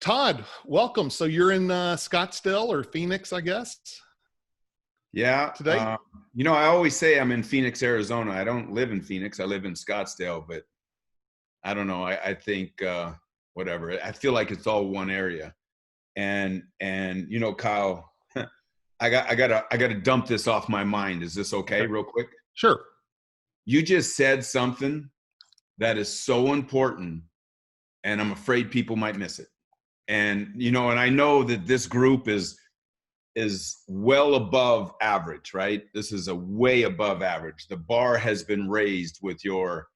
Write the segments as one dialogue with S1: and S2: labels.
S1: Todd, welcome. So you're in Scottsdale or Phoenix, I guess,
S2: Yeah.
S1: today?
S2: I always say I'm in Phoenix, Arizona. I don't live in Phoenix. I live in Scottsdale, but I don't know. I think whatever. I feel like it's all one area. And Kyle, I gotta dump this off my mind. Is this okay, real quick?
S1: Sure.
S2: You just said something that is so important, and I'm afraid people might miss it. And I know that this group is well above average, right? This is a way above average. The bar has been raised with your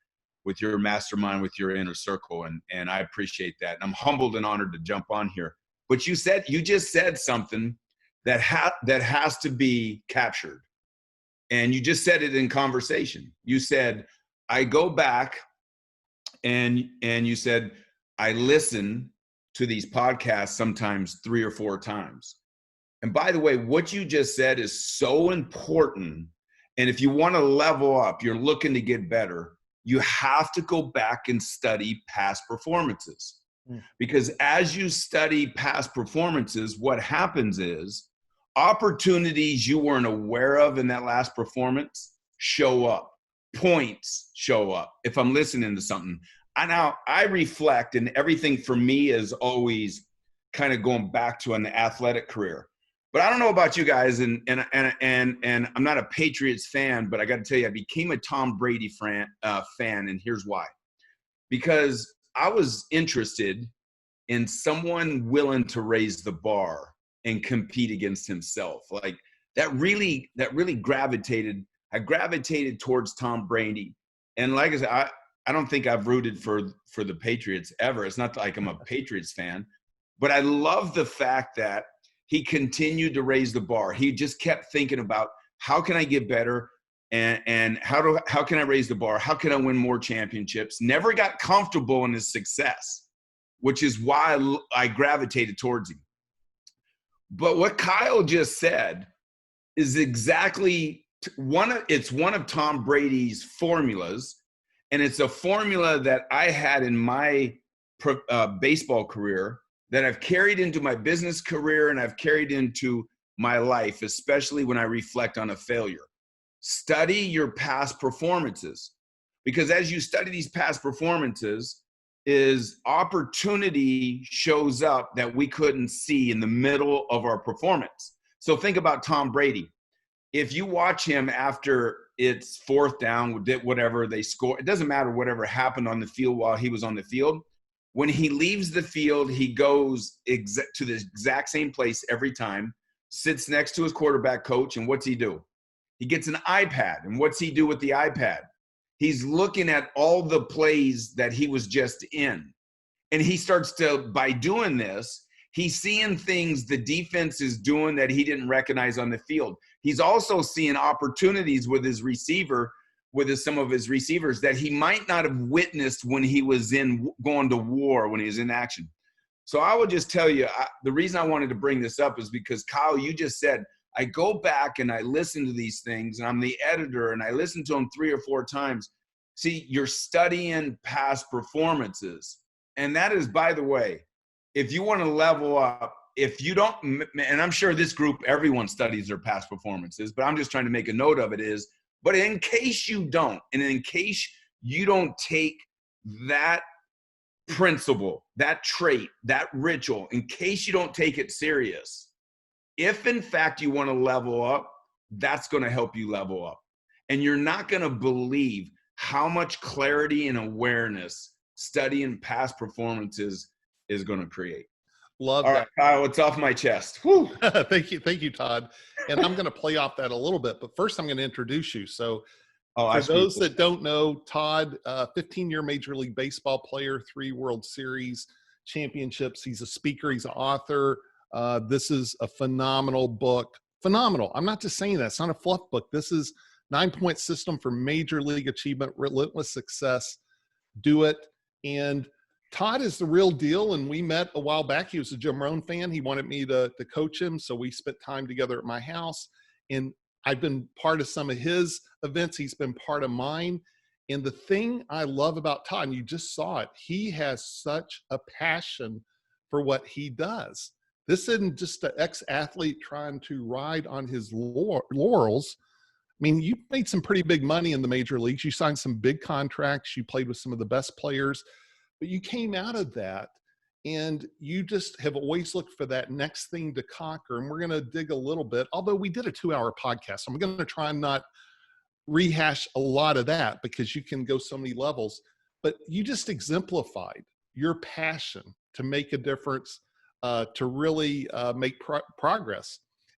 S2: mastermind, with your inner circle, and I appreciate that. And I'm humbled and honored to jump on here. But you just said something that has to be captured, and you just said it in conversation. You said, I go back, and you said, I listen to these podcasts sometimes 3 or 4 times. And by the way, what you just said is so important. And if you want to level up, you're looking to get better, you have to go back and study past performances. Because as you study past performances, what happens is opportunities you weren't aware of in that last performance show up. Points show up. If I'm listening to something, I reflect, and everything for me is always kind of going back to an athletic career. But I don't know about you guys, and I'm not a Patriots fan, but I got to tell you, I became a Tom Brady fan, and here's why. Because I was interested in someone willing to raise the bar and compete against himself. Like that really gravitated. I gravitated towards Tom Brady, and like I said, I don't think I've rooted for the Patriots ever. It's not like I'm a Patriots fan, but I love the fact that he continued to raise the bar. He just kept thinking about, how can I get better, and how can I raise the bar? How can I win more championships? Never got comfortable in his success, which is why I gravitated towards him. But what Kyle just said is exactly one of Tom Brady's formulas. And it's a formula that I had in my baseball career that I've carried into my business career, and I've carried into my life, especially when I reflect on a failure. Study your past performances, because as you study these past performances, is opportunity shows up that we couldn't see in the middle of our performance. So think about Tom Brady. If you watch him after it's 4th down, whatever they score, it doesn't matter whatever happened on the field while he was on the field. When he leaves the field, he goes to the exact same place every time, sits next to his quarterback coach, and what's he do? He gets an iPad, and what's he do with the iPad? He's looking at all the plays that he was just in. And he starts to, by doing this, he's seeing things the defense is doing that he didn't recognize on the field. He's also seeing opportunities with his receiver, some of his receivers that he might not have witnessed when he was going to war, when he was in action. So I will just tell you, the reason I wanted to bring this up is because, Kyle, you just said, I go back and I listen to these things, and I'm the editor, and I listen to them 3 or 4 times. See, you're studying past performances. And that is, by the way, if you want to level up, if you don't, and I'm sure this group, everyone studies their past performances, but I'm just trying to make a note of it but in case you don't, and in case you don't take that principle, that trait, that ritual, in case you don't take it serious, if in fact you want to level up, that's going to help you level up. And you're not going to believe how much clarity and awareness studying past performances is going to create.
S1: Love
S2: All
S1: that.
S2: right, Kyle, it's off my chest. Whew.
S1: Thank you, Todd. And I'm going to play off that a little bit, but first I'm going to introduce you. So for those that don't know, Todd, 15-year Major League Baseball player, 3 World Series championships. He's a speaker. He's an author. This is a phenomenal book. Phenomenal. I'm not just saying that. It's not a fluff book. This is 9-point system for major league achievement, relentless success. Do it. And Todd is the real deal, and we met a while back. He was a Jim Rohn fan. He wanted me to coach him, so we spent time together at my house. And I've been part of some of his events. He's been part of mine. And the thing I love about Todd, and you just saw it, he has such a passion for what he does. This isn't just an ex-athlete trying to ride on his laurels. I mean, you made some pretty big money in the major leagues. You signed some big contracts. You played with some of the best players, but you came out of that and you just have always looked for that next thing to conquer. And we're going to dig a little bit, although we did a 2-hour podcast. So I'm going to try and not rehash a lot of that because you can go so many levels, but you just exemplified your passion to make a difference, to really make progress.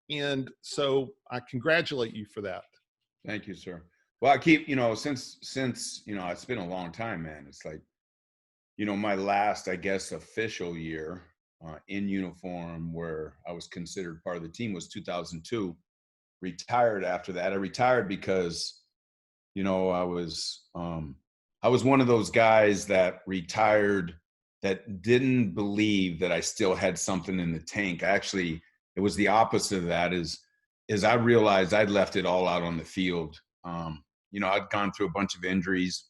S1: And so I congratulate you for that.
S2: Thank you, sir. Well, I keep, since, it's been a long time, man. It's like, my last, I guess, official year in uniform where I was considered part of the team was 2002. Retired after that. I retired because, I was one of those guys that retired that didn't believe that I still had something in the tank. Actually, it was the opposite of that. Is I realized I'd left it all out on the field. I'd gone through a bunch of injuries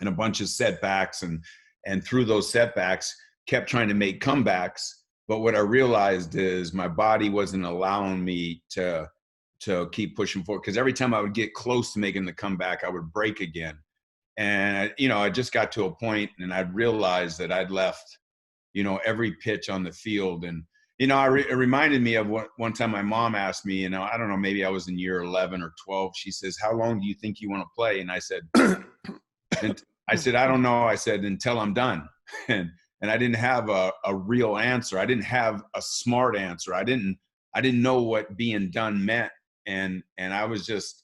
S2: and a bunch of setbacks, and through those setbacks, kept trying to make comebacks. But what I realized is my body wasn't allowing me to keep pushing forward, because every time I would get close to making the comeback, I would break again. And, I just got to a point and I'd realized that I'd left, every pitch on the field. And, it reminded me of one time my mom asked me, I don't know, maybe I was in year 11 or 12. She says, "How long do you think you want to play?" And I said, "I don't know." I said, "Until I'm done." And I didn't have a real answer. I didn't have a smart answer. I didn't know what being done meant. And I was just,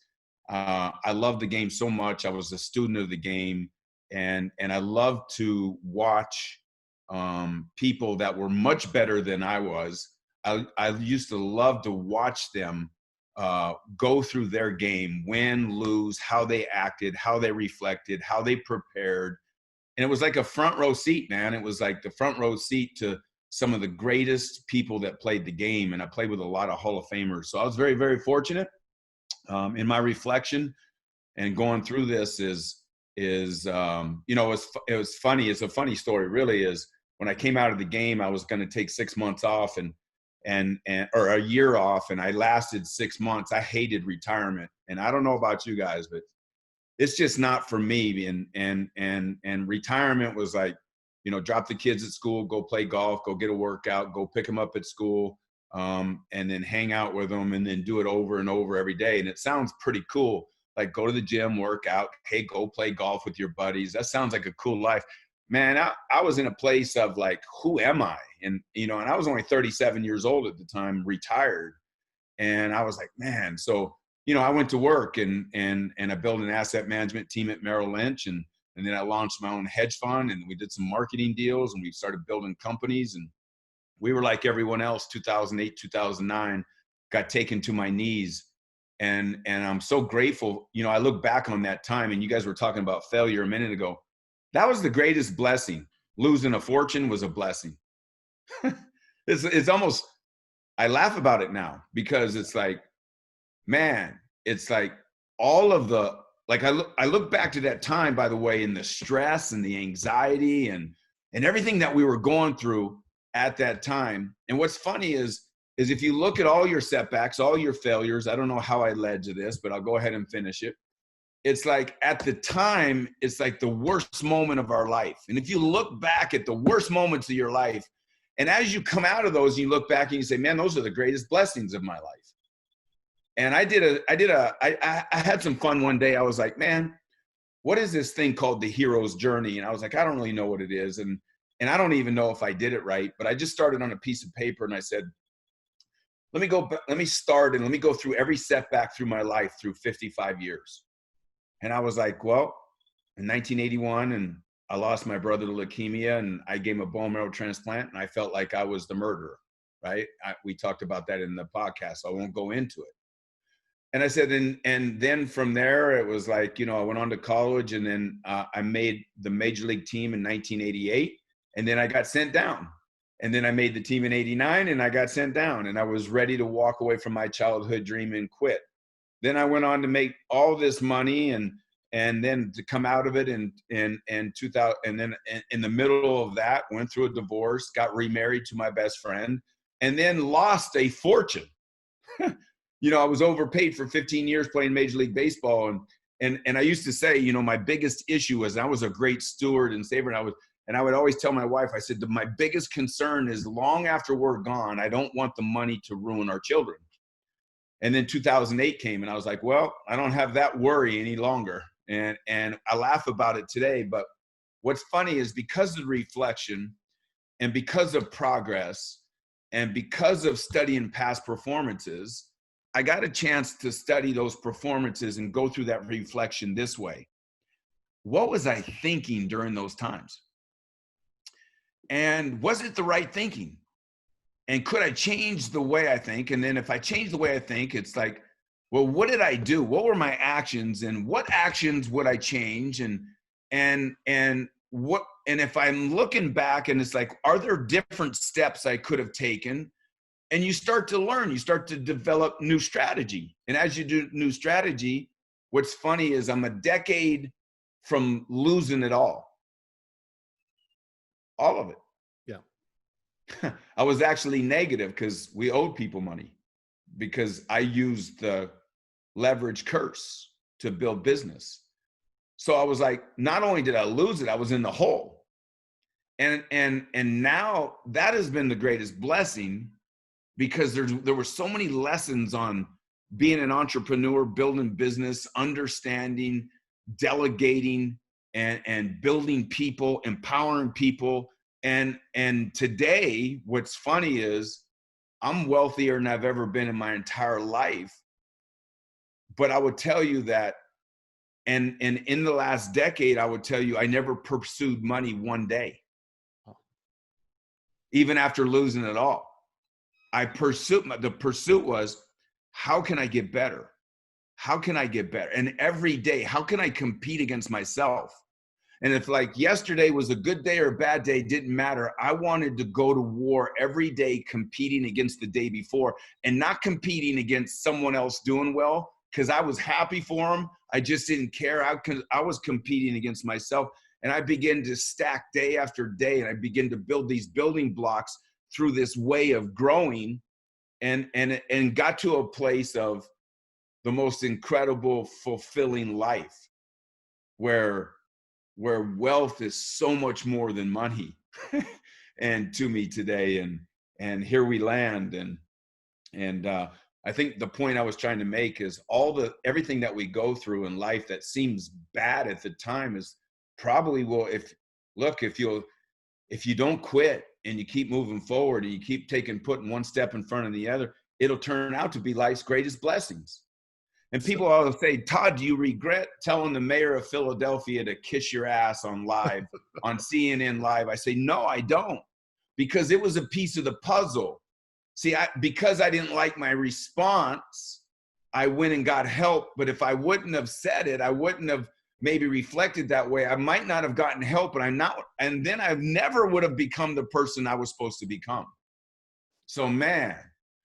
S2: I loved the game so much. I was a student of the game, and I loved to watch people that were much better than I was. I used to love to watch them go through their game, win, lose, how they acted, how they reflected, how they prepared. And it was like a front row seat, man. It was like the front row seat to some of the greatest people that played the game. And I played with a lot of Hall of Famers. So I was very, very fortunate in my reflection. And going through this it was funny. It's a funny story, really. Is when I came out of the game, I was going to take 6 months off or a year off, and I lasted 6 months. I hated retirement, and I don't know about you guys, but it's just not for me. And retirement was like, drop the kids at school, go play golf, go get a workout, go pick them up at school, and then hang out with them, and then do it over and over every day. And it sounds pretty cool. Like, go to the gym, work out, hey, go play golf with your buddies. That sounds like a cool life. Man, I was in a place of like, who am I? And, and I was only 37 years old at the time, retired. And I was like, man. So, I went to work and I built an asset management team at Merrill Lynch. And then I launched my own hedge fund, and we did some marketing deals, and we started building companies. And we were like everyone else, 2008, 2009, got taken to my knees. And I'm so grateful. I look back on that time, and you guys were talking about failure a minute ago. That was the greatest blessing. Losing a fortune was a blessing. It's almost, I laugh about it now, because it's like, man, it's like all of the, like, I look back to that time, by the way, and the stress and the anxiety and everything that we were going through at that time. And what's funny is if you look at all your setbacks, all your failures, I don't know how I led to this, but I'll go ahead and finish it. It's like, at the time, it's like the worst moment of our life. And if you look back at the worst moments of your life, and as you come out of those, you look back and you say, man, those are the greatest blessings of my life. And I had some fun one day. I was like, man, what is this thing called the hero's journey? And I was like, I don't really know what it is. And I don't even know if I did it right, but I just started on a piece of paper, and I said, let me start and let me go through every setback through my life through 55 years. And I was like, well, in 1981, and I lost my brother to leukemia, and I gave him a bone marrow transplant, and I felt like I was the murderer, right? We talked about that in the podcast, so I won't go into it. And I said, and then from there, it was like, I went on to college, and then I made the major league team in 1988, and then I got sent down. And then I made the team in 89, and I got sent down, and I was ready to walk away from my childhood dream and quit. Then I went on to make all this money, and and then to come out of it in 2000, and then in the middle of that, went through a divorce, got remarried to my best friend, and then lost a fortune. You know, I was overpaid for 15 years playing Major League Baseball, and I used to say, you know, my biggest issue was I was a great steward and saver, and I would always tell my wife, I said, my biggest concern is long after we're gone, I don't want the money to ruin our children. And then 2008 came, and I was like, well, I don't have that worry any longer. And I laugh about it today. But what's funny is because of reflection and because of progress and because of studying past performances, I got a chance to study those performances and go through that reflection this way. What was I thinking during those times? And was it the right thinking? And could I change the way I think? And then if I change the way I think, it's like, well, what did I do? What were my actions, and what actions would I change? And if I'm looking back, and it's like, are there different steps I could have taken? And you start to learn, you start to develop new strategy. And as you do new strategy, what's funny is I'm a decade from losing it all of it.
S1: Yeah.
S2: I was actually negative because we owed people money, because I used the leverage curse to build business. So I was like, not only did I lose it, I was in the hole. And now that has been the greatest blessing, because there were so many lessons on being an entrepreneur, building business, understanding, delegating, and building people, empowering people. And today, what's funny is I'm wealthier than I've ever been in my entire life. But I would tell you that, and in the last decade, I would tell you, I never pursued money one day. Even after losing it all, the pursuit was, how can I get better? How can I get better? And every day, how can I compete against myself? And if like yesterday was a good day or a bad day, didn't matter. I wanted to go to war every day, competing against the day before, and not competing against someone else doing well, because I was happy for them. I just didn't care. I was competing against myself. And I began to stack day after day, and I began to build these building blocks through this way of growing, and got to a place of the most incredible, fulfilling life, where wealth is so much more than money. And to me today, and here we land. And I think the point I was trying to make is everything that we go through in life that seems bad at the time is probably if you don't quit and you keep moving forward and you keep putting one step in front of the other, it'll turn out to be life's greatest blessings. And people always say, Todd, do you regret telling the mayor of Philadelphia to kiss your ass on live, on CNN Live? I say, no, I don't, because it was a piece of the puzzle. See, because I didn't like my response, I went and got help. But if I wouldn't have said it, I wouldn't have maybe reflected that way. I might not have gotten help, and then I never would have become the person I was supposed to become. So, man,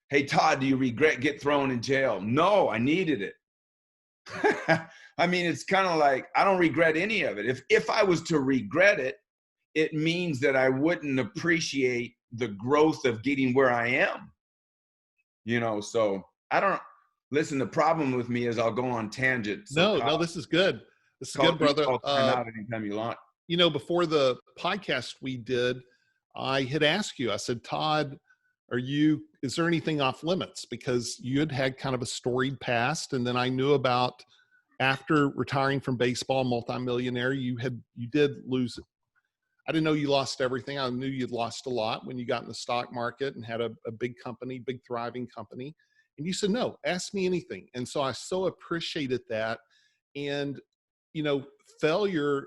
S2: hey, Todd, do you regret get thrown in jail? No, I needed it. I mean, it's kind of like, I don't regret any of it. If I was to regret it, it means that I wouldn't appreciate the growth of getting where I am. So listen, the problem with me is I'll go on tangents.
S1: So no, this is good. This is good, brother.
S2: Out anytime you want.
S1: Before the podcast we did, I had asked you, I said, Todd, is there anything off limits? Because you had kind of a storied past. And then I knew about, after retiring from baseball, multimillionaire, you did lose it. I didn't know you lost everything. I knew you'd lost a lot when you got in the stock market and had a big company, big thriving company. And you said, no, ask me anything. And so I so appreciated that. And, failure,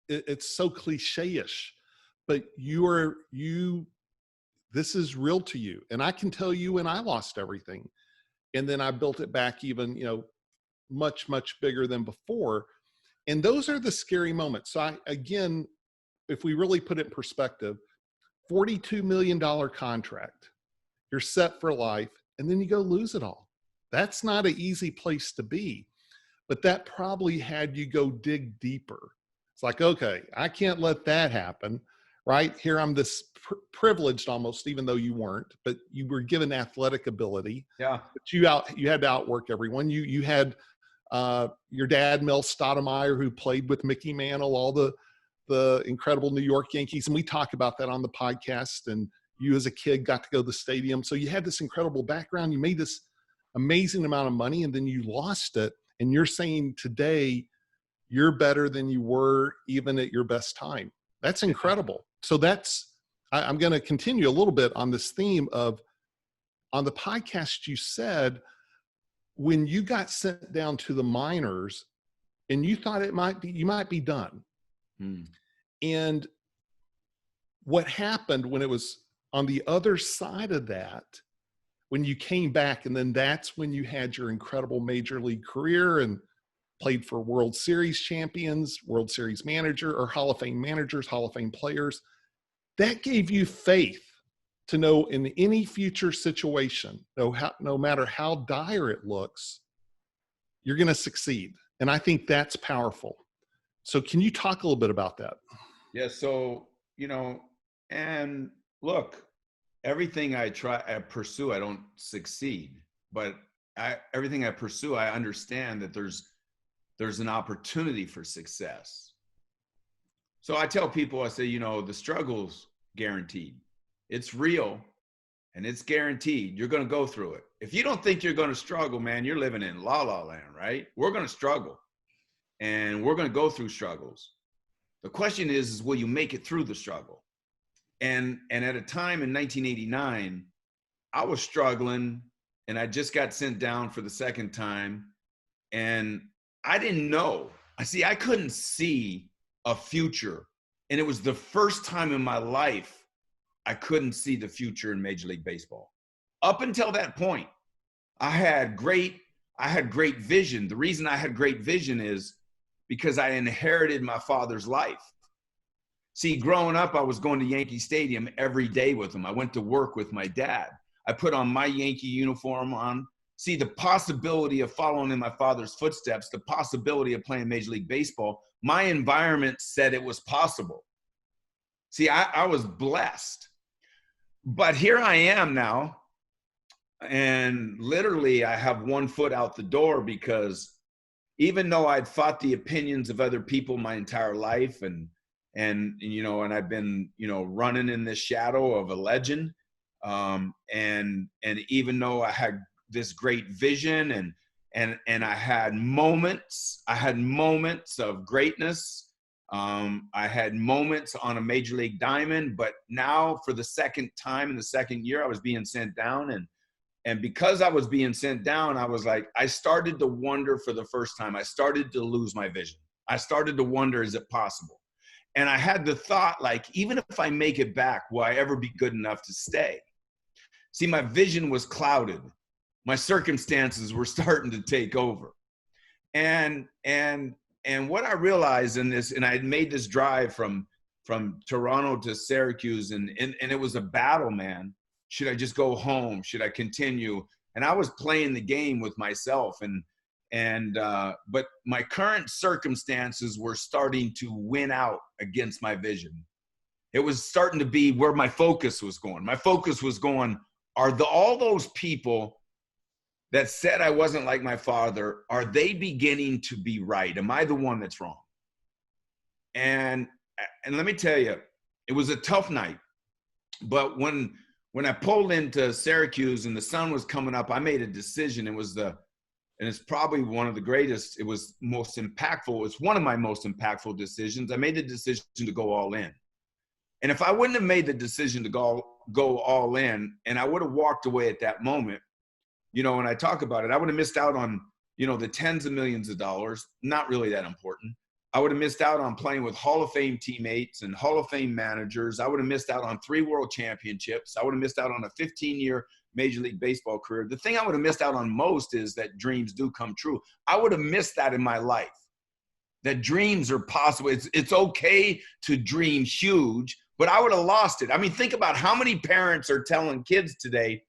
S1: it's so cliche-ish, but this is real to you. And I can tell you when I lost everything, and then I built it back even, much, much bigger than before. And those are the scary moments. So again, if we really put it in perspective, $42 million contract, you're set for life, and then you go lose it all. That's not an easy place to be. but that probably had you go dig deeper. It's like, okay, I can't let that happen, right? Here I'm this privileged almost, even though you weren't, but you were given athletic ability.
S2: Yeah.
S1: But you had to outwork everyone. You had your dad, Mel Stottlemyre, who played with Mickey Mantle, all the incredible New York Yankees. And we talk about that on the podcast. And you as a kid got to go to the stadium. So you had this incredible background. You made this amazing amount of money and then you lost it. And you're saying today, you're better than you were even at your best time. That's incredible. So I'm going to continue a little bit on this theme of, on the podcast, you said, when you got sent down to the minors and you thought you might be done. And what happened when it was on the other side of that, when you came back, and then that's when you had your incredible major league career and played for World Series champions, World Series manager, or Hall of Fame managers, Hall of Fame players. That gave you faith to know in any future situation, no matter how dire it looks, you're going to succeed. And I think that's powerful. So can you talk a little bit about that?
S2: Yeah. So, and look, everything I pursue, I don't succeed, but everything I pursue, I understand that there's an opportunity for success. So I tell people, I say, the struggle's guaranteed. It's real and it's guaranteed. You're going to go through it. If you don't think you're going to struggle, man, you're living in la la land, right? We're going to struggle and we're going to go through struggles. The question is will you make it through the struggle? And at a time in 1989, I was struggling and I just got sent down for the second time. And I didn't know. I couldn't see a future. And it was the first time in my life I couldn't see the future in Major League Baseball. Up until that point, I had great vision. The reason I had great vision is because I inherited my father's life. See, growing up, I was going to Yankee Stadium every day with him. I went to work with my dad. I put on my Yankee uniform on. See, the possibility of following in my father's footsteps, the possibility of playing Major League Baseball, my environment said it was possible. See, I was blessed. But here I am now, and literally I have one foot out the door because even though I'd fought the opinions of other people my entire life and I've been, running in this shadow of a legend. And even though I had this great vision and I had moments of greatness. I had moments on a major league diamond, but now for the second time in the second year, I was being sent down. And because I was being sent down, I was like, I started to wonder for the first time, I started to lose my vision. I started to wonder, is it possible? And I had the thought, like, even if I make it back, will I ever be good enough to stay? See, my vision was clouded. My circumstances were starting to take over. And what I realized in this, and I had made this drive from Toronto to Syracuse, and it was a battle, man. Should I just go home? Should I continue? And I was playing the game with myself, but my current circumstances were starting to win out against my vision. It was starting to be where my focus was going. My focus was going, all those people that said I wasn't like my father, are they beginning to be right? Am I the one that's wrong? And let me tell you, it was a tough night. But when I pulled into Syracuse and the sun was coming up, I made a decision. And it's probably one of the greatest. It was most impactful. It's one of my most impactful decisions. I made the decision to go all in. And if I wouldn't have made the decision to go all in, and I would have walked away at that moment, when I talk about it, I would have missed out on, the tens of millions of dollars, not really that important. I would have missed out on playing with Hall of Fame teammates and Hall of Fame managers. I would have missed out on 3 world championships. I would have missed out on a 15-year Major League Baseball career. The thing I would have missed out on most is that dreams do come true. I would have missed that in my life, that dreams are possible. It's okay to dream huge, but I would have lost it. I mean, think about how many parents are telling kids today,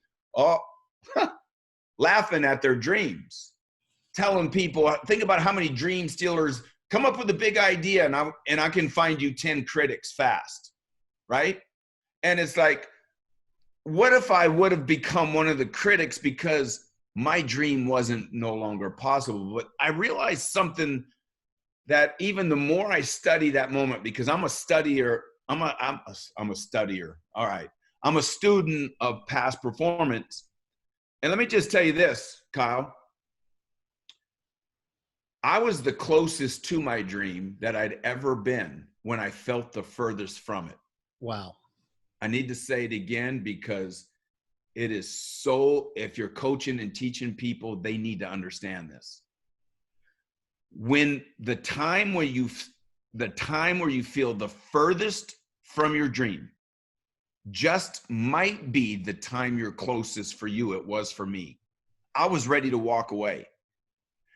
S2: laughing at their dreams. telling people, think about how many dream stealers come up with a big idea and I can find you 10 critics fast, right? And it's like, what if I would have become one of the critics because my dream wasn't no longer possible? But I realized something that even the more I study that moment, because I'm a studier, I'm a studier. All right. I'm a student of past performance. And let me just tell you this, Kyle. I was the closest to my dream that I'd ever been when I felt the furthest from it.
S1: Wow.
S2: I need to say it again because it is so, if you're coaching and teaching people, they need to understand this. When the time where you feel the furthest from your dream just might be the time you're closest for you. It was for me. I was ready to walk away.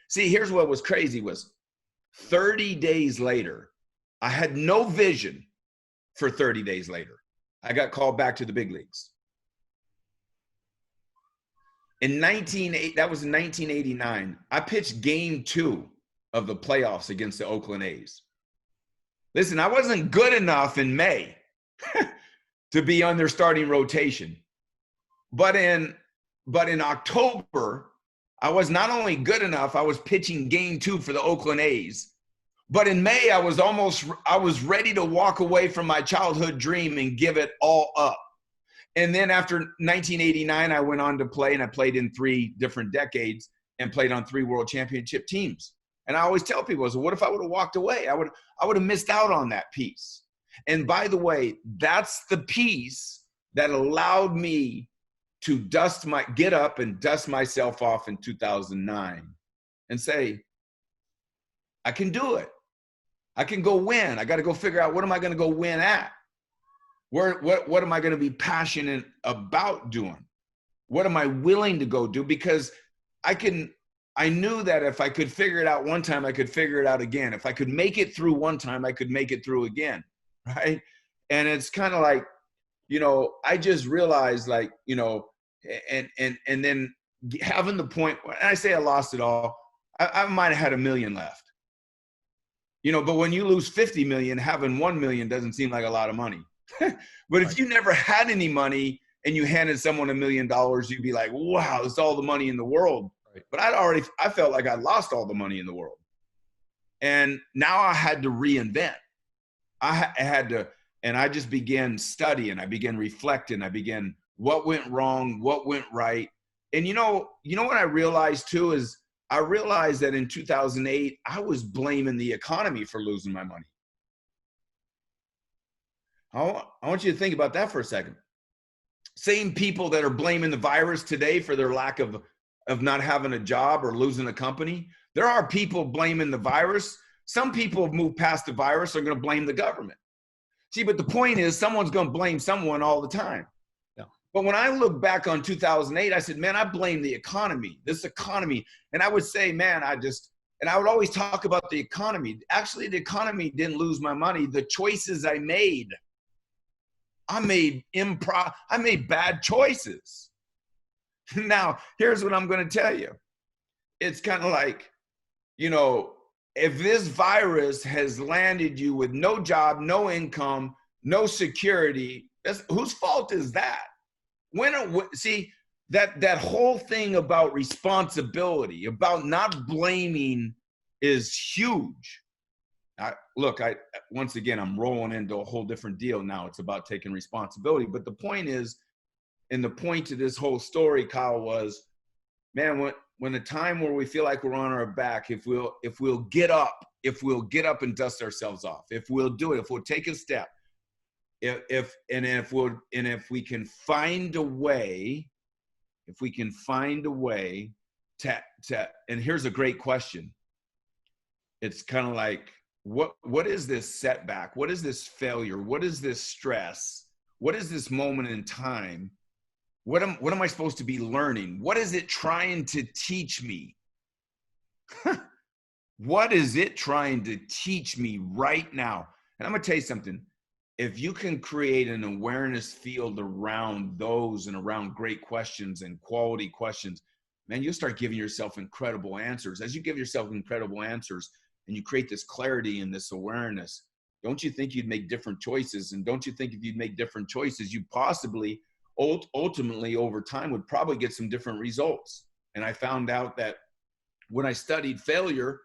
S2: See, here's what was crazy was 30 days later, I had no vision for 30 days later. I got called back to the big leagues. That was in 1989. I pitched game 2 of the playoffs against the Oakland A's. Listen, I wasn't good enough in May to be on their starting rotation. But in October, I was not only good enough, I was pitching game 2 for the Oakland A's. But in May, I was ready to walk away from my childhood dream and give it all up. And then after 1989, I went on to play, and I played in 3 different decades and played on 3 world championship teams. And I always tell people, I said, what if I would have walked away? I would have missed out on that piece. And by the way, that's the piece that allowed me to get up and dust myself off in 2009 and say, I can do it. I can go win. I got to go figure out, what am I going to go win at? What am I going to be passionate about doing? What am I willing to go do? Because I knew that if I could figure it out one time, I could figure it out again. If I could make it through one time, I could make it through again. Right. And it's kind of like, I just realized, like, and then having the point, and I say I lost it all, I might have had $1 million left. But when you lose 50 million, having 1 million doesn't seem like a lot of money. But if you never had any money and you handed someone $1 million, you'd be like, wow, it's all the money in the world. Right. But I felt like I lost all the money in the world. And now I had to reinvent. I had to, and I just began studying. I began reflecting. I began what went wrong, what went right. And what I realized too is I realized that in 2008, I was blaming the economy for losing my money. I want you to think about that for a second. Same people that are blaming the virus today for their lack of not having a job or losing a company. There are people blaming the virus. Some people have moved past the virus, are going to blame the government. See, but the point is, someone's going to blame someone all the time. Yeah. But when I look back on 2008, I said, man, I blame the economy, this economy. And I would say, man, and I would always talk about the economy. Actually, the economy didn't lose my money. The choices I made. I made bad choices. Now, here's what I'm going to tell you. It's kind of like, if this virus has landed you with no job, no income, no security, whose fault is that? See, that whole thing about responsibility, about not blaming, is huge. Once again, I'm rolling into a whole different deal now. It's about taking responsibility. But the point is, and the point to this whole story, Kyle, was, man, when the time where we feel like we're on our back, if we'll get up and dust ourselves off, if we'll do it, if we'll take a step, if we can find a way to, and here's a great question. It's kind of like, what is this setback? What is this failure? What is this stress? What is this moment in time? What am I supposed to be learning? What is it trying to teach me? What is it trying to teach me right now? And I'm going to tell you something. If you can create an awareness field around those and around great questions and quality questions, man, you'll start giving yourself incredible answers. As you give yourself incredible answers and you create this clarity and this awareness, don't you think you'd make different choices? And don't you think if you'd make different choices, you possibly ultimately over time would probably get some different results? And I found out that when I studied failure,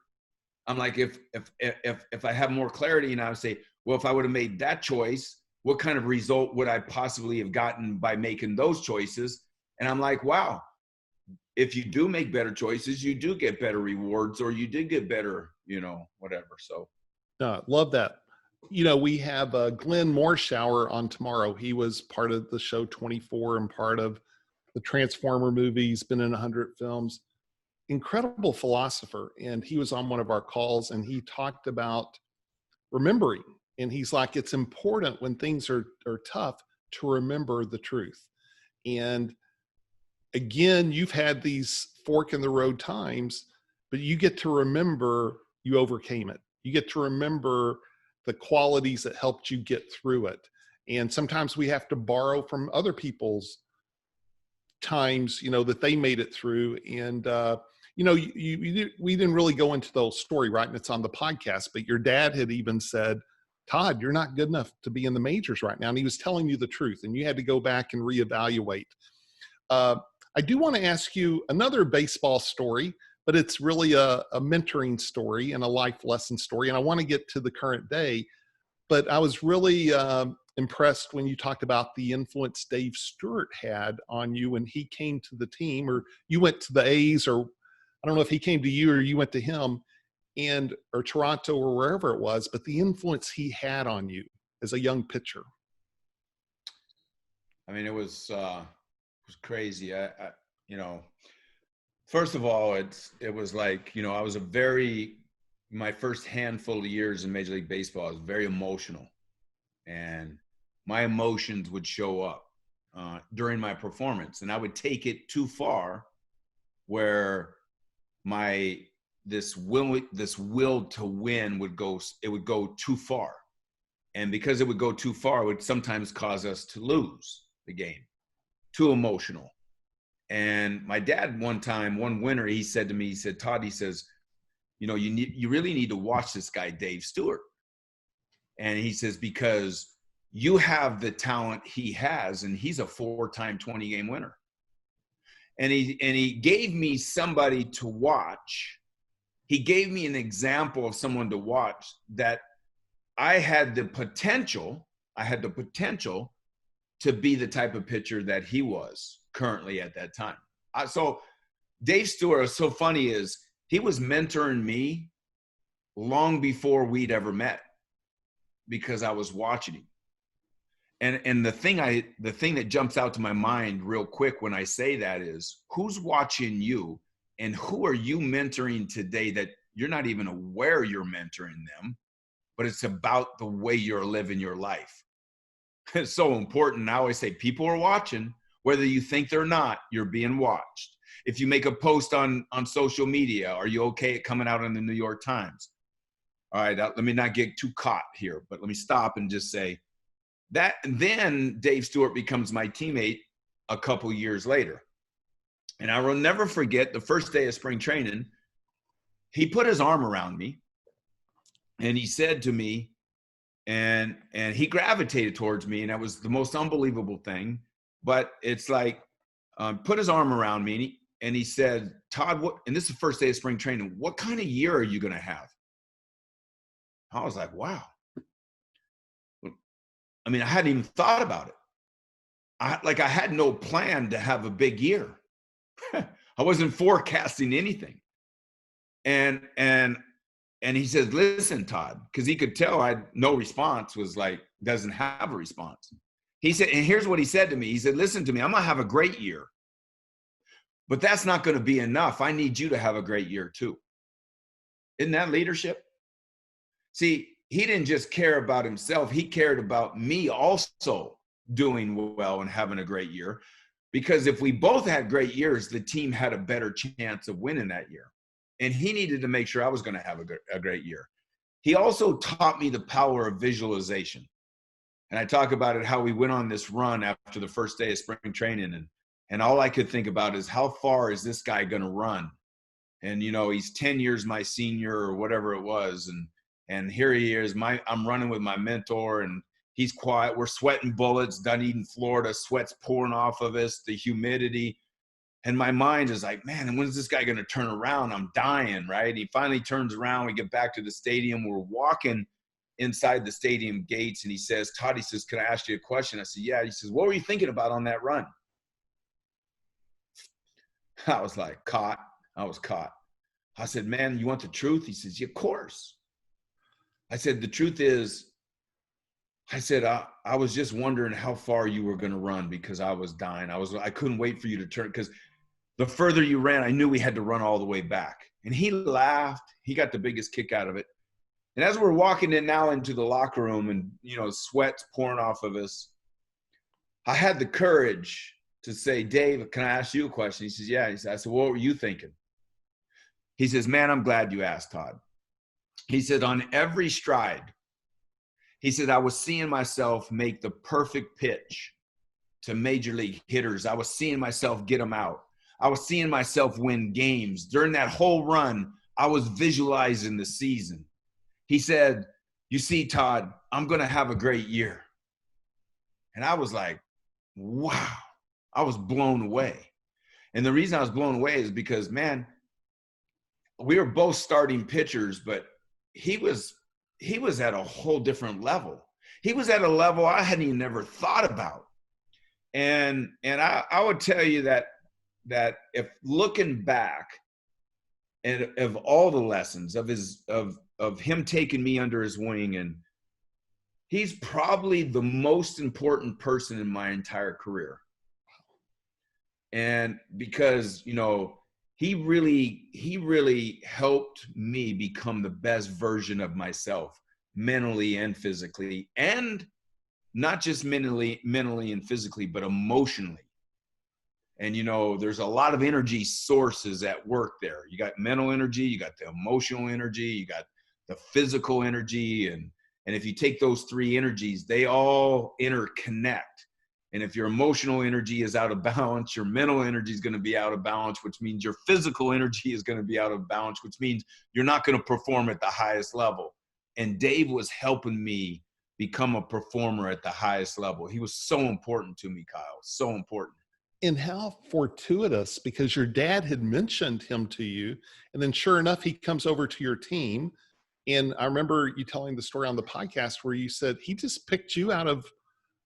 S2: I'm like, if I have more clarity, and I would say, well, if I would have made that choice, what kind of result would I possibly have gotten by making those choices? And I'm like, wow, if you do make better choices, you do get better rewards, or you did get better, whatever. So.
S1: Love that. We have Glenn Morshower on tomorrow. He was part of the show 24 and part of the Transformer movies, been in 100 films. Incredible philosopher. And he was on one of our calls and he talked about remembering. And he's like, it's important when things are tough to remember the truth. And again, you've had these fork in the road times, but you get to remember you overcame it. You get to remember the qualities that helped you get through it. And sometimes we have to borrow from other people's times, that they made it through. And, we didn't really go into the whole story, right? And it's on the podcast, but your dad had even said, Todd, you're not good enough to be in the majors right now. And he was telling you the truth and you had to go back and reevaluate. I do want to ask you another baseball story, but it's really a mentoring story and a life lesson story. And I want to get to the current day, but I was really impressed when you talked about the influence Dave Stewart had on you when he came to the team, or you went to the A's, or I don't know if he came to you or you went to him, or Toronto or wherever it was, but the influence he had on you as a young pitcher.
S2: I mean, it was crazy. First of all, it was like, I was my first handful of years in Major League Baseball, I was very emotional, and my emotions would show up during my performance, and I would take it too far where this will to win would go too far. And because it would go too far, it would sometimes cause us to lose the game. Too emotional. And my dad one winter, he said to me, Todd, he says, you really need to watch this guy, Dave Stewart. And he says, because you have the talent he has, and he's a 4-time 20-game winner. And he gave me somebody to watch. He gave me an example of someone to watch that I had the potential to be the type of pitcher that he was currently at that time. So Dave Stewart, was so funny, is he was mentoring me long before we'd ever met, because I was watching him. And the thing that jumps out to my mind real quick when I say that is, who's watching you, and who are you mentoring today that you're not even aware you're mentoring them, but it's about the way you're living your life. It's so important. I always say people are watching, whether you think they're not, you're being watched. If you make a post on social media, are you okay at coming out on the New York Times? All right, let me not get too caught here, but let me stop and just say that. And then Dave Stewart becomes my teammate a couple years later. And I will never forget the first day of spring training, he put his arm around me and he said to me, and he gravitated towards me, and that was the most unbelievable thing. But it's like, put his arm around me and he said, Todd, and this is the first day of spring training, what kind of year are you going to have? I was like, wow. I mean, I hadn't even thought about it. I had no plan to have a big year. I wasn't forecasting anything. And he says, listen, Todd, because he could tell I had no response, was like, doesn't have a response. He said, and here's what he said to me. He said, listen to me, I'm going to have a great year, but that's not going to be enough. I need you to have a great year too. Isn't that leadership? See, he didn't just care about himself. He cared about me also doing well and having a great year, because if we both had great years, the team had a better chance of winning that year. And he needed to make sure I was going to have a great year. He also taught me the power of visualization. And I talk about it, how we went on this run after the first day of spring training, And all I could think about is, how far is this guy going to run? And, you know, he's 10 years my senior or whatever it was. And here he is, I'm running with my mentor, and he's quiet. We're sweating bullets, Dunedin, Florida, sweat's pouring off of us, the humidity. And my mind is like, man, when's this guy going to turn around? I'm dying, right? He finally turns around. We get back to the stadium. We're walking inside the stadium gates, and he says, Todd, he says, can I ask you a question? I said, yeah. He says, what were you thinking about on that run? I was like, caught. I was caught. I said, man, you want the truth? He says, yeah, of course. I said, the truth is, I said, I was just wondering how far you were going to run, because I was dying. I couldn't wait for you to turn, because the further you ran, I knew we had to run all the way back. And he laughed. He got the biggest kick out of it. And as we're walking in now into the locker room, and, you know, sweat's pouring off of us, I had the courage to say, Dave, can I ask you a question? He says, yeah. He said, I said, what were you thinking? He says, man, I'm glad you asked, Todd. He said, on every stride, he said, I was seeing myself make the perfect pitch to major league hitters. I was seeing myself get them out. I was seeing myself win games. During that whole run, I was visualizing the season. He said, you see, Todd, I'm going to have a great year. And I was like, wow. I was blown away. And the reason I was blown away is because, man, we were both starting pitchers, but he was at a whole different level. He was at a level I hadn't even never thought about. And I would tell you that if looking back, and of all the lessons of him taking me under his wing, and he's probably the most important person in my entire career. And because, you know, he really helped me become the best version of myself, mentally and physically, and not just mentally and physically, but emotionally. And, you know, there's a lot of energy sources at work there. You got mental energy, you got the emotional energy, you got the physical energy. And if you take those three energies, they all interconnect. And if your emotional energy is out of balance, your mental energy is going to be out of balance, which means your physical energy is going to be out of balance, which means you're not going to perform at the highest level. And Dave was helping me become a performer at the highest level. He was so important to me, Kyle, so important.
S1: And how fortuitous, because your dad had mentioned him to you, and then sure enough, he comes over to your team. And I remember you telling the story on the podcast where you said he just picked you out of,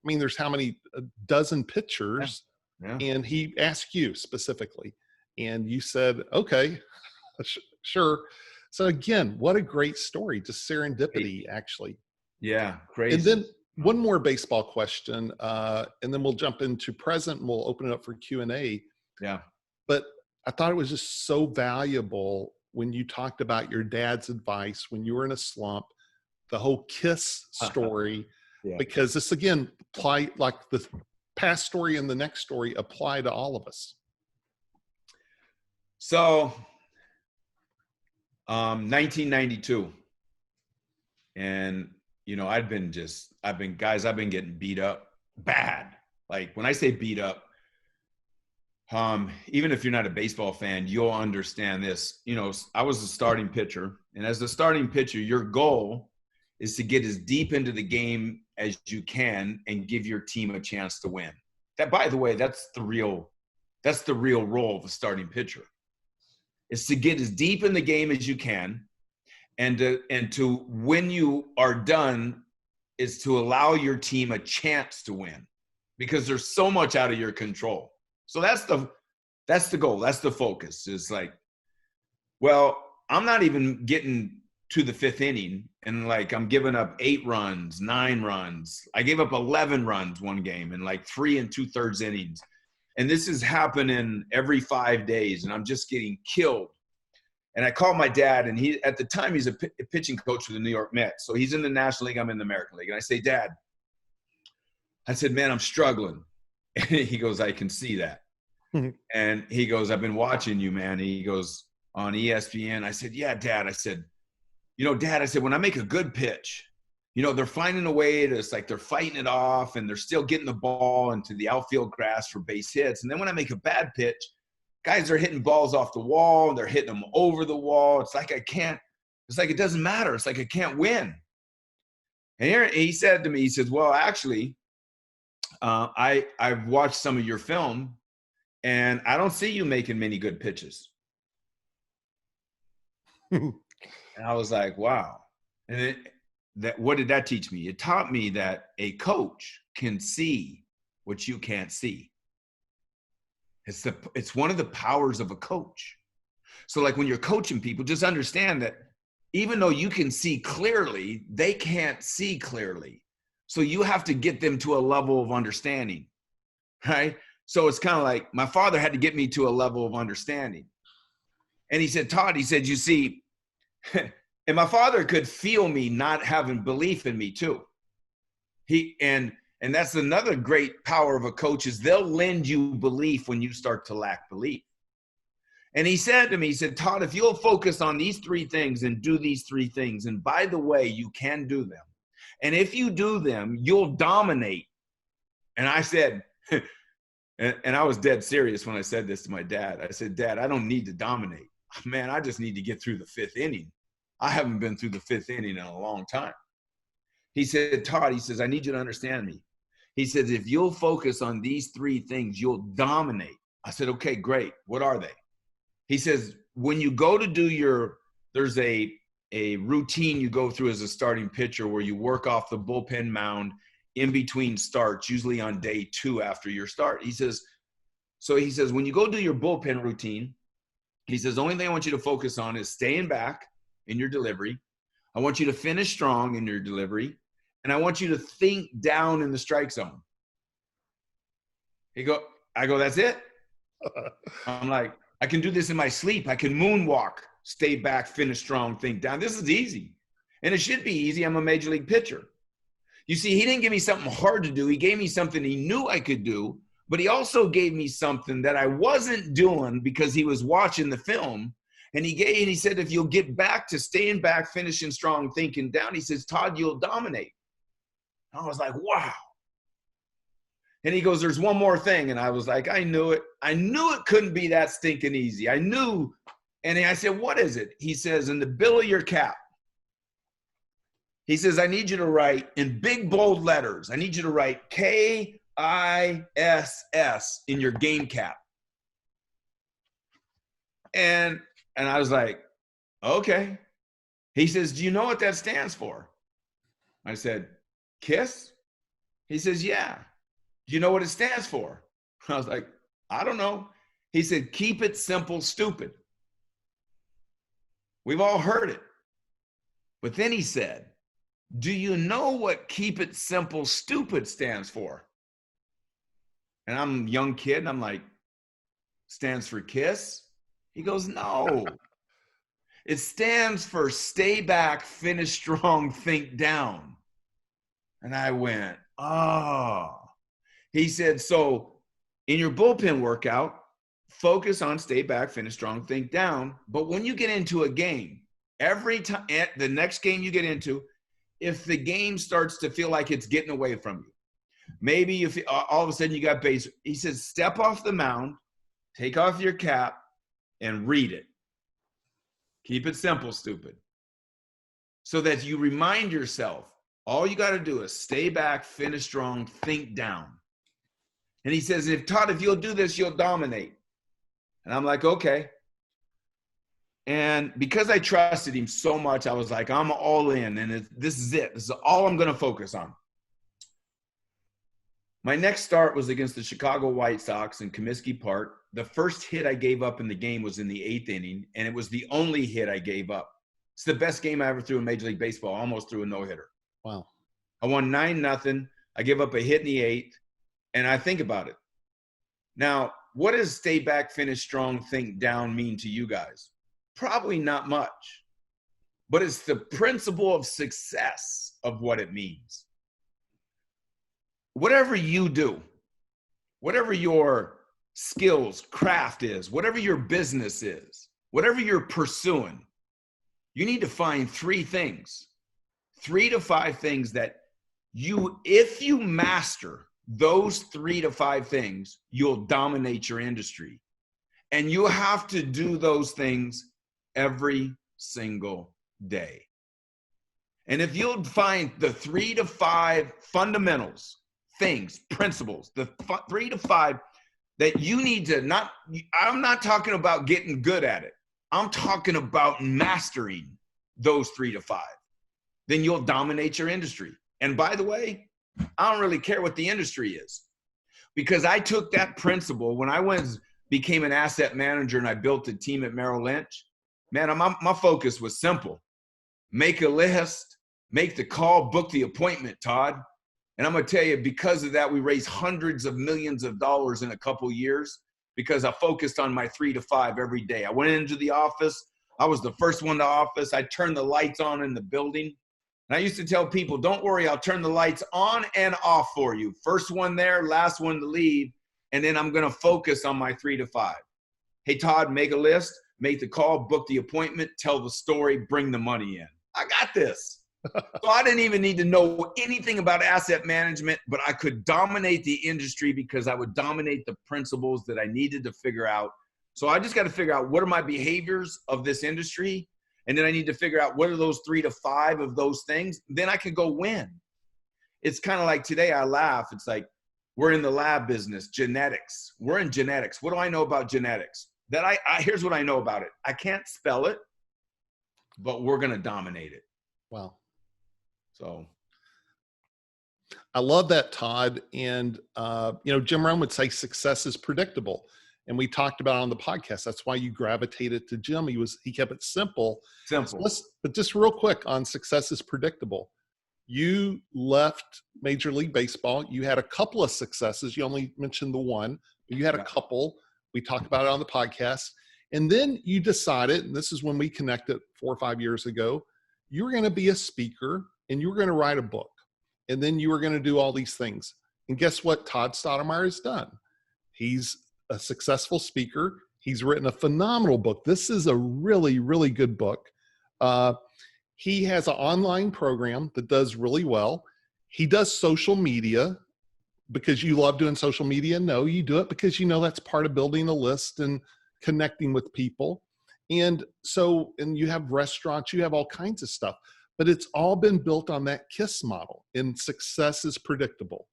S1: I mean, there's how many, a dozen pitchers, yeah. And he asked you specifically, and you said, okay, sure. So again, what a great story, just serendipity, actually.
S2: Yeah, crazy.
S1: And then one more baseball question, and then we'll jump into present, and we'll open it up for Q&A.
S2: Yeah.
S1: But I thought it was just so valuable when you talked about your dad's advice when you were in a slump, the whole KISS story. Yeah. Because this, again, apply, like the past story and the next story apply to all of us.
S2: So 1992. And, you know, I've been getting beat up bad. Like when I say beat up, even if you're not a baseball fan, you'll understand this. You know, I was a starting pitcher, and as a starting pitcher, your goal is to get as deep into the game as you can and give your team a chance to win. That, by the way, that's the real role of a starting pitcher, is to get as deep in the game as you can, and to when you are done is to allow your team a chance to win, because there's so much out of your control. So that's the goal. That's the focus. It's like, well, I'm not even getting to the fifth inning, and like I'm giving up 8 runs, 9 runs. I gave up 11 runs one game in like 3 2/3 innings. And this is happening every 5 days, and I'm just getting killed. And I called my dad, and he, at the time, he's a pitching coach for the New York Mets. So he's in the National League, I'm in the American League. And I say, Dad, I said, man, I'm struggling. And he goes, I can see that. And he goes, I've been watching you, man. He goes, on ESPN. I said, yeah, Dad. I said, you know, Dad, I said, when I make a good pitch, you know, they're finding a way to, it's like they're fighting it off and they're still getting the ball into the outfield grass for base hits. And then when I make a bad pitch, guys are hitting balls off the wall and they're hitting them over the wall. It's like it's like it doesn't matter. It's like I can't win. And here he said to me, he says, well, actually, I've watched some of your film and I don't see you making many good pitches. And I was like, wow. And what did that teach me? It taught me that a coach can see what you can't see. It's one of the powers of a coach. So like when you're coaching people, just understand that even though you can see clearly, they can't see clearly. So you have to get them to a level of understanding, right? So it's kind of like my father had to get me to a level of understanding. And he said, Todd, he said, you see, and my father could feel me not having belief in me too. And that's another great power of a coach is they'll lend you belief when you start to lack belief. And he said to me, he said, Todd, if you'll focus on these three things and do these three things, and by the way, you can do them. And if you do them, you'll dominate. And I said, and I was dead serious when I said this to my dad. I said, Dad, I don't need to dominate. Man, I just need to get through the fifth inning. I haven't been through the fifth inning in a long time. He said, Todd, he says, I need you to understand me. He says, if you'll focus on these three things, you'll dominate. I said, okay, great. What are they? He says, when you go to do there's a routine you go through as a starting pitcher where you work off the bullpen mound in between starts, usually on day 2 after your start. He says, when you go do your bullpen routine, he says, the only thing I want you to focus on is staying back in your delivery. I want you to finish strong in your delivery. And I want you to think down in the strike zone. I go, that's it? I'm like, I can do this in my sleep. I can moonwalk, stay back, finish strong, think down. This is easy. And it should be easy. I'm a major league pitcher. You see, he didn't give me something hard to do. He gave me something he knew I could do, but he also gave me something that I wasn't doing because he was watching the film. And he said, if you'll get back to staying back, finishing strong, thinking down, he says, Todd, you'll dominate. I was like, wow. And he goes, there's one more thing. And I was like, I knew it. I knew it couldn't be that stinking easy. I knew. And I said, what is it? He says, in the bill of your cap, he says, I need you to write in big bold letters. I need you to write KISS in your game cap. And I was like, okay. He says, do you know what that stands for? I said, KISS? He says, yeah. Do you know what it stands for? I was like, I don't know. He said, keep it simple, stupid. We've all heard it. But then he said, do you know what keep it simple, stupid stands for? And I'm a young kid, and I'm like, stands for KISS? He goes, no. It stands for stay back, finish strong, think down. And I went, oh. He said, so in your bullpen workout, focus on stay back, finish strong, think down. But when you get into a game, every time, the next game you get into, if the game starts to feel like it's getting away from you, maybe if all of a sudden you got base, he says, step off the mound, take off your cap, and read it. Keep it simple, stupid. So that you remind yourself, all you got to do is stay back, finish strong, think down. And he says, Todd, if you'll do this, you'll dominate. And I'm like, okay. And because I trusted him so much, I was like, I'm all in. And this is it. This is all I'm going to focus on. My next start was against the Chicago White Sox in Comiskey Park. The first hit I gave up in the game was in the 8th inning, and it was the only hit I gave up. It's the best game I ever threw in Major League Baseball. I almost threw a no-hitter.
S1: Wow.
S2: I won 9-0. I give up a hit in the 8th, and I think about it. Now, what does stay back, finish strong, think down mean to you guys? Probably not much, but it's the principle of success of what it means. Whatever you do, whatever your skills, craft is, whatever your business is, whatever you're pursuing, you need to find 3 things. 3 to 5 things that if you master those 3 to 5 things, you'll dominate your industry. And you have to do those things every single day. And if you'll find the 3 to 5 fundamentals, things, principles, the 3 to 5 that you need to I'm not talking about getting good at it. I'm talking about mastering those 3 to 5. Then you'll dominate your industry. And by the way, I don't really care what the industry is, because I took that principle when I became an asset manager and I built a team at Merrill Lynch. Man, my focus was simple. Make a list, make the call, book the appointment, Todd. And I'm going to tell you, because of that, we raised hundreds of millions of dollars in a couple years because I focused on my 3 to 5 every day. I went into the office. I was the first one to office. I turned the lights on in the building. And I used to tell people, don't worry, I'll turn the lights on and off for you. First one there, last one to leave. And then I'm going to focus on my 3 to 5. Hey, Todd, make a list, make the call, book the appointment, tell the story, bring the money in. I got this. So I didn't even need to know anything about asset management, but I could dominate the industry because I would dominate the principles that I needed to figure out. So I just got to figure out, what are my behaviors of this industry? And then I need to figure out, what are those 3 to 5 of those things? Then I could go win. It's kind of like today, I laugh. It's like, we're in the lab business, genetics. We're in genetics. What do I know about genetics? Here's what I know about it. I can't spell it, but we're going to dominate it.
S1: Wow.
S2: So
S1: I love that, Todd. And, Jim Rohn would say success is predictable. And we talked about it on the podcast. That's why you gravitated to Jim. He kept it simple. But just real quick on success is predictable. You left Major League Baseball. You had a couple of successes. You only mentioned the one, but you had a couple. We talked about it on the podcast. And then you decided, and this is when we connected 4 or 5 years ago, you were going to be a speaker and you were going to write a book. And then you were going to do all these things. And guess what Todd Stottlemyre has done? He's a successful speaker. He's written a phenomenal book. This is a really, really good book. He has an online program that does really well. He does social media because you love doing social media. No, you do it because that's part of building a list and connecting with people. And you have restaurants, you have all kinds of stuff, but it's all been built on that KISS model, and success is predictable.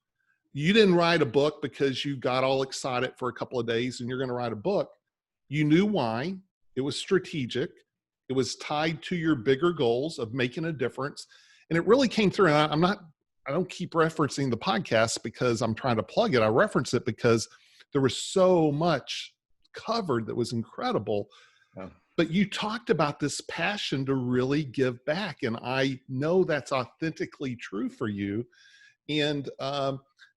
S1: You didn't write a book because you got all excited for a couple of days and you're going to write a book. You knew why. It was strategic. It was tied to your bigger goals of making a difference. And it really came through. And I don't keep referencing the podcast because I'm trying to plug it. I reference it because there was so much covered that was incredible. Yeah. But you talked about this passion to really give back. And I know that's authentically true for you. And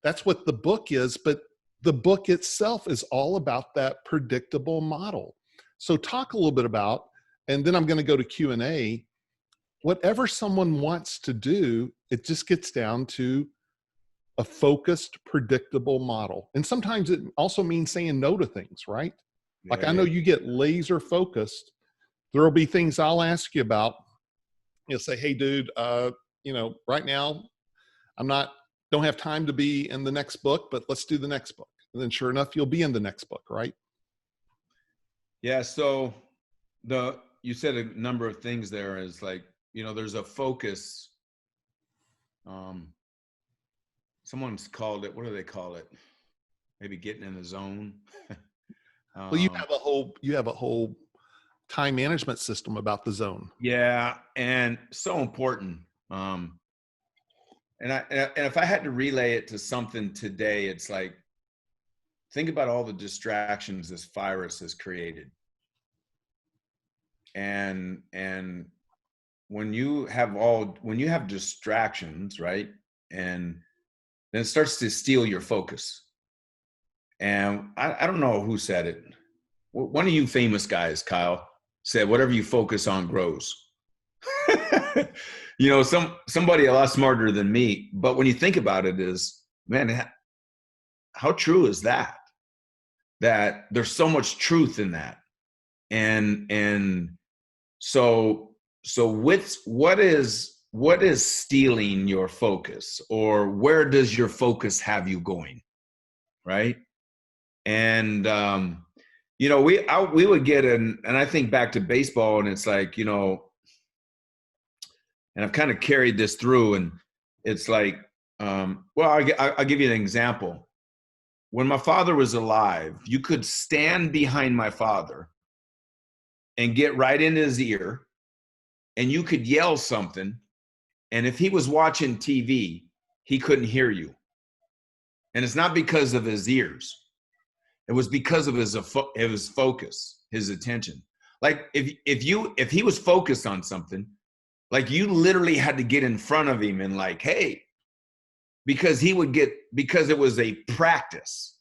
S1: that's what the book is. But the book itself is all about that predictable model. So talk a little bit about, and then I'm going to go to Q&A. Whatever someone wants to do, it just gets down to a focused, predictable model. And sometimes it also means saying no to things, right? Yeah, like I know you get laser focused. There will be things I'll ask you about. You'll say, hey, dude, right now don't have time to be in the next book, but let's do the next book. And then sure enough, you'll be in the next book, right?
S2: Yeah. So you said a number of things there is like, there's a focus. Someone's called it, what do they call it? Maybe getting in the zone.
S1: Well, you have a whole time management system about the zone.
S2: Yeah. And so important. And if I had to relay it to something today, it's like, think about all the distractions this virus has created. And when you have distractions, right? And then it starts to steal your focus. And I don't know who said it. One of you famous guys, Kyle, said, whatever you focus on grows. Somebody a lot smarter than me. But when you think about it is, man, how true is that? That there's so much truth in that. And so with what is stealing your focus, or where does your focus have you going, right? And you know, we would get and I think back to baseball, and it's like, you know, and I've kind of carried this through, and it's like, well, I'll give you an example. When my father was alive, you could stand behind my father and get right in his ear, and you could yell something, and if he was watching TV, he couldn't hear you. And it's not because of his ears. It was because of his focus, his attention. Like if he was focused on something, like you literally had to get in front of him and like, hey, because it was a practice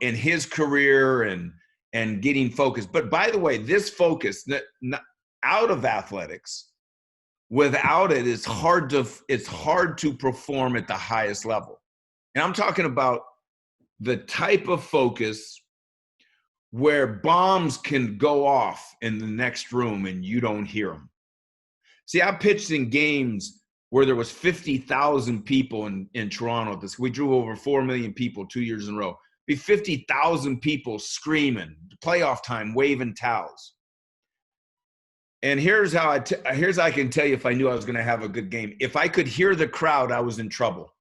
S2: in his career and getting focused. But by the way, this focus out of athletics, without it, it's hard to perform at the highest level. And I'm talking about the type of focus where bombs can go off in the next room and you don't hear them. See, I pitched in games where there was 50,000 people in Toronto. We drew over 4 million people 2 years in a row. Be 50,000 people screaming, playoff time, waving towels. And here's how I can tell you if I knew I was going to have a good game. If I could hear the crowd, I was in trouble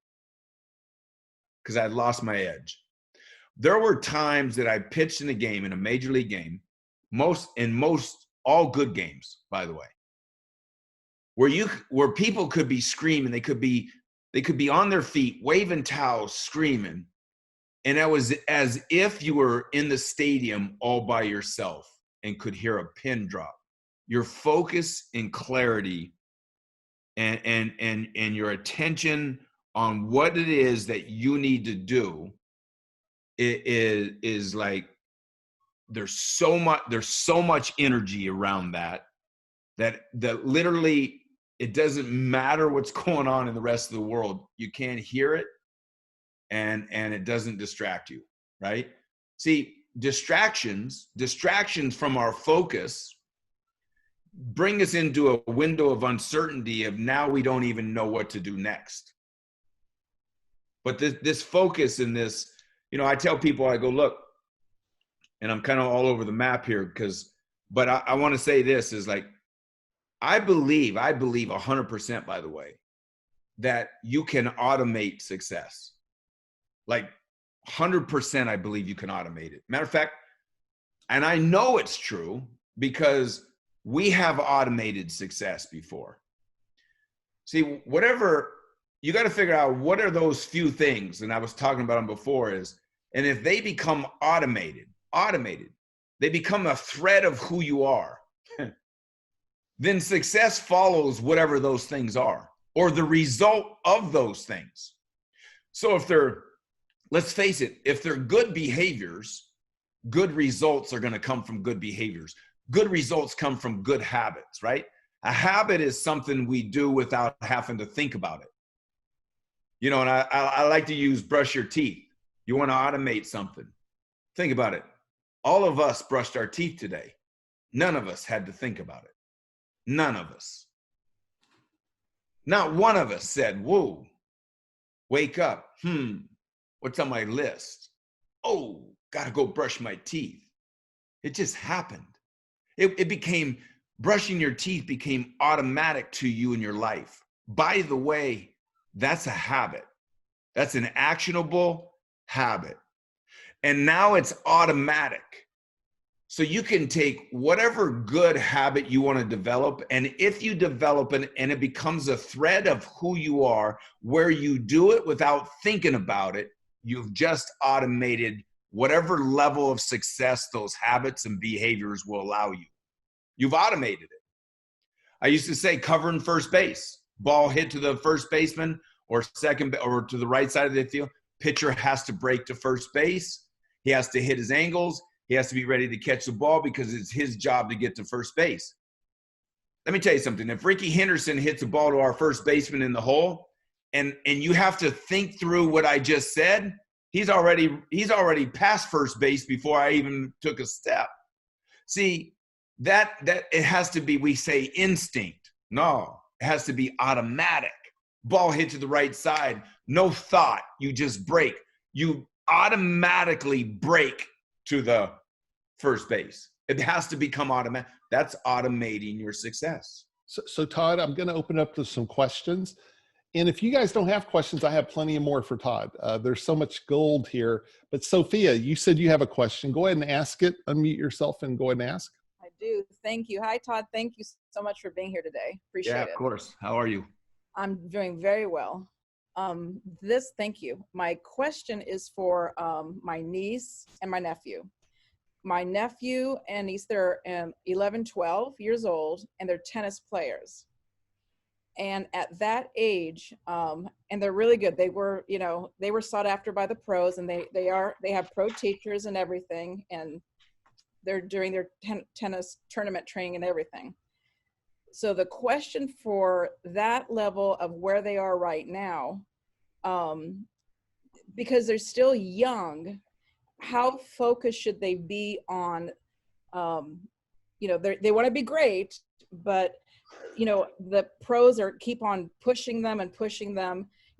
S2: because I'd lost my edge. There were times that I pitched in a game, in a major league game, all good games, by the way, where people could be screaming, they could be on their feet, waving towels, screaming, and it was as if you were in the stadium all by yourself and could hear a pin drop. Your focus and clarity and your attention on what it is that you need to do is like, there's so much energy around that literally it doesn't matter what's going on in the rest of the world. You can't hear it and it doesn't distract you, right? See, distractions from our focus bring us into a window of uncertainty of now we don't even know what to do next. But this focus in this, you know, I tell people, I go, look, and I'm kind of all over the map here but I want to say this is like, I believe 100%, by the way, that you can automate success. Like 100%, I believe you can automate it. Matter of fact, and I know it's true because we have automated success before. See, whatever, you got to figure out what are those few things, and I was talking about them before, and if they become automated, they become a thread of who you are, then success follows whatever those things are, or the result of those things. So let's face it, if they're good behaviors, good results are going to come from good behaviors. Good results come from good habits, right? A habit is something we do without having to think about it. You know, and I like to use brush your teeth. You want to automate something. Think about it. All of us brushed our teeth today. None of us had to think about it. None of us. Not one of us said, whoa, wake up. What's on my list? Oh, got to go brush my teeth. It just happened. It became, brushing your teeth became automatic to you in your life. By the way, that's a habit. That's an actionable habit. And now it's automatic. So you can take whatever good habit you want to develop, and if you develop it and it becomes a thread of who you are, where you do it without thinking about it, you've just automated whatever level of success those habits and behaviors will allow you. You've automated it. I used to say covering first base, ball hit to the first baseman or second or to the right side of the field, pitcher has to break to first base. He has to hit his angles. He has to be ready to catch the ball because it's his job to get to first base. Let me tell you something. If Ricky Henderson hits a ball to our first baseman in the hole, and you have to think through what I just said, he's already past first base before I even took a step. See, that it has to be, we say instinct. No, has to be automatic. Ball hit to the right side, no thought, you just break. You automatically break to the first base. It has to become automatic. That's automating your success.
S1: So Todd, I'm going to open up to some questions. And if you guys don't have questions, I have plenty more for Todd. There's so much gold here. But Sophia, you said you have a question. Go ahead and ask it. Unmute yourself and go ahead and ask.
S3: I do. Thank you. Hi, Todd. Thank you so much for being here today. Appreciate it.
S2: Yeah, of course. How are you?
S3: I'm doing very well. Thank you. My question is for my niece and my nephew. My nephew and niece, they're 11, 12 years old, and they're tennis players. And at that age, and they're really good. They were sought after by the pros, and they have pro teachers and everything, and they're doing their tennis tournament training and everything. So the question for that level of where they are right now, because they're still young, how focused should they be on, they want to be great, but, the pros keep on pushing them,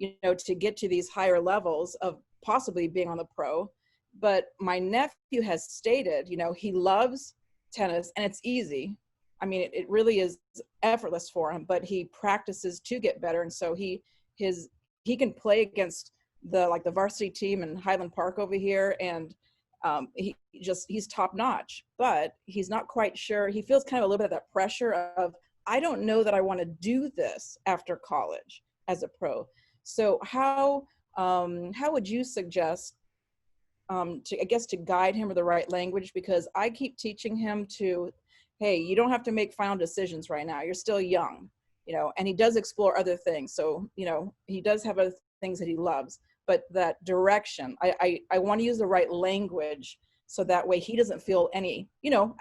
S3: to get to these higher levels of possibly being on the pro. But my nephew has stated, he loves tennis and it's easy. I mean, it really is effortless for him, but he practices to get better. And so he can play against the varsity team in Highland Park over here. And he's top notch, but he's not quite sure. He feels kind of a little bit of that pressure of, I don't know that I want to do this after college as a pro. So how would you suggest to guide him with the right language? Because I keep teaching him to, hey, you don't have to make final decisions right now. You're still young, and he does explore other things. So, he does have other things that he loves, but that direction, I want to use the right language so that way he doesn't feel any,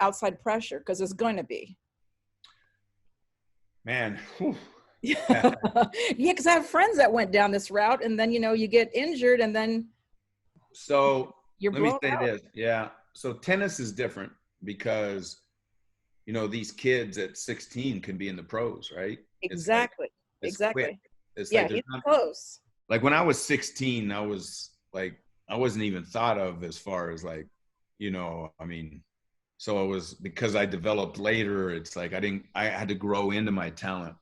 S3: outside pressure, because there's going to be.
S2: Man.
S3: Yeah, because I have friends that went down this route, and then, you get injured, and then.
S2: So
S3: let
S2: me say this. Yeah. So tennis is different because, these kids at 16 can be in the pros, right?
S3: Exactly.
S2: Exactly.
S3: Quick.
S2: It's
S3: yeah, he's close.
S2: Like when I was 16, I wasn't even thought of as far as so it was because I developed later. It's like I had to grow into my talent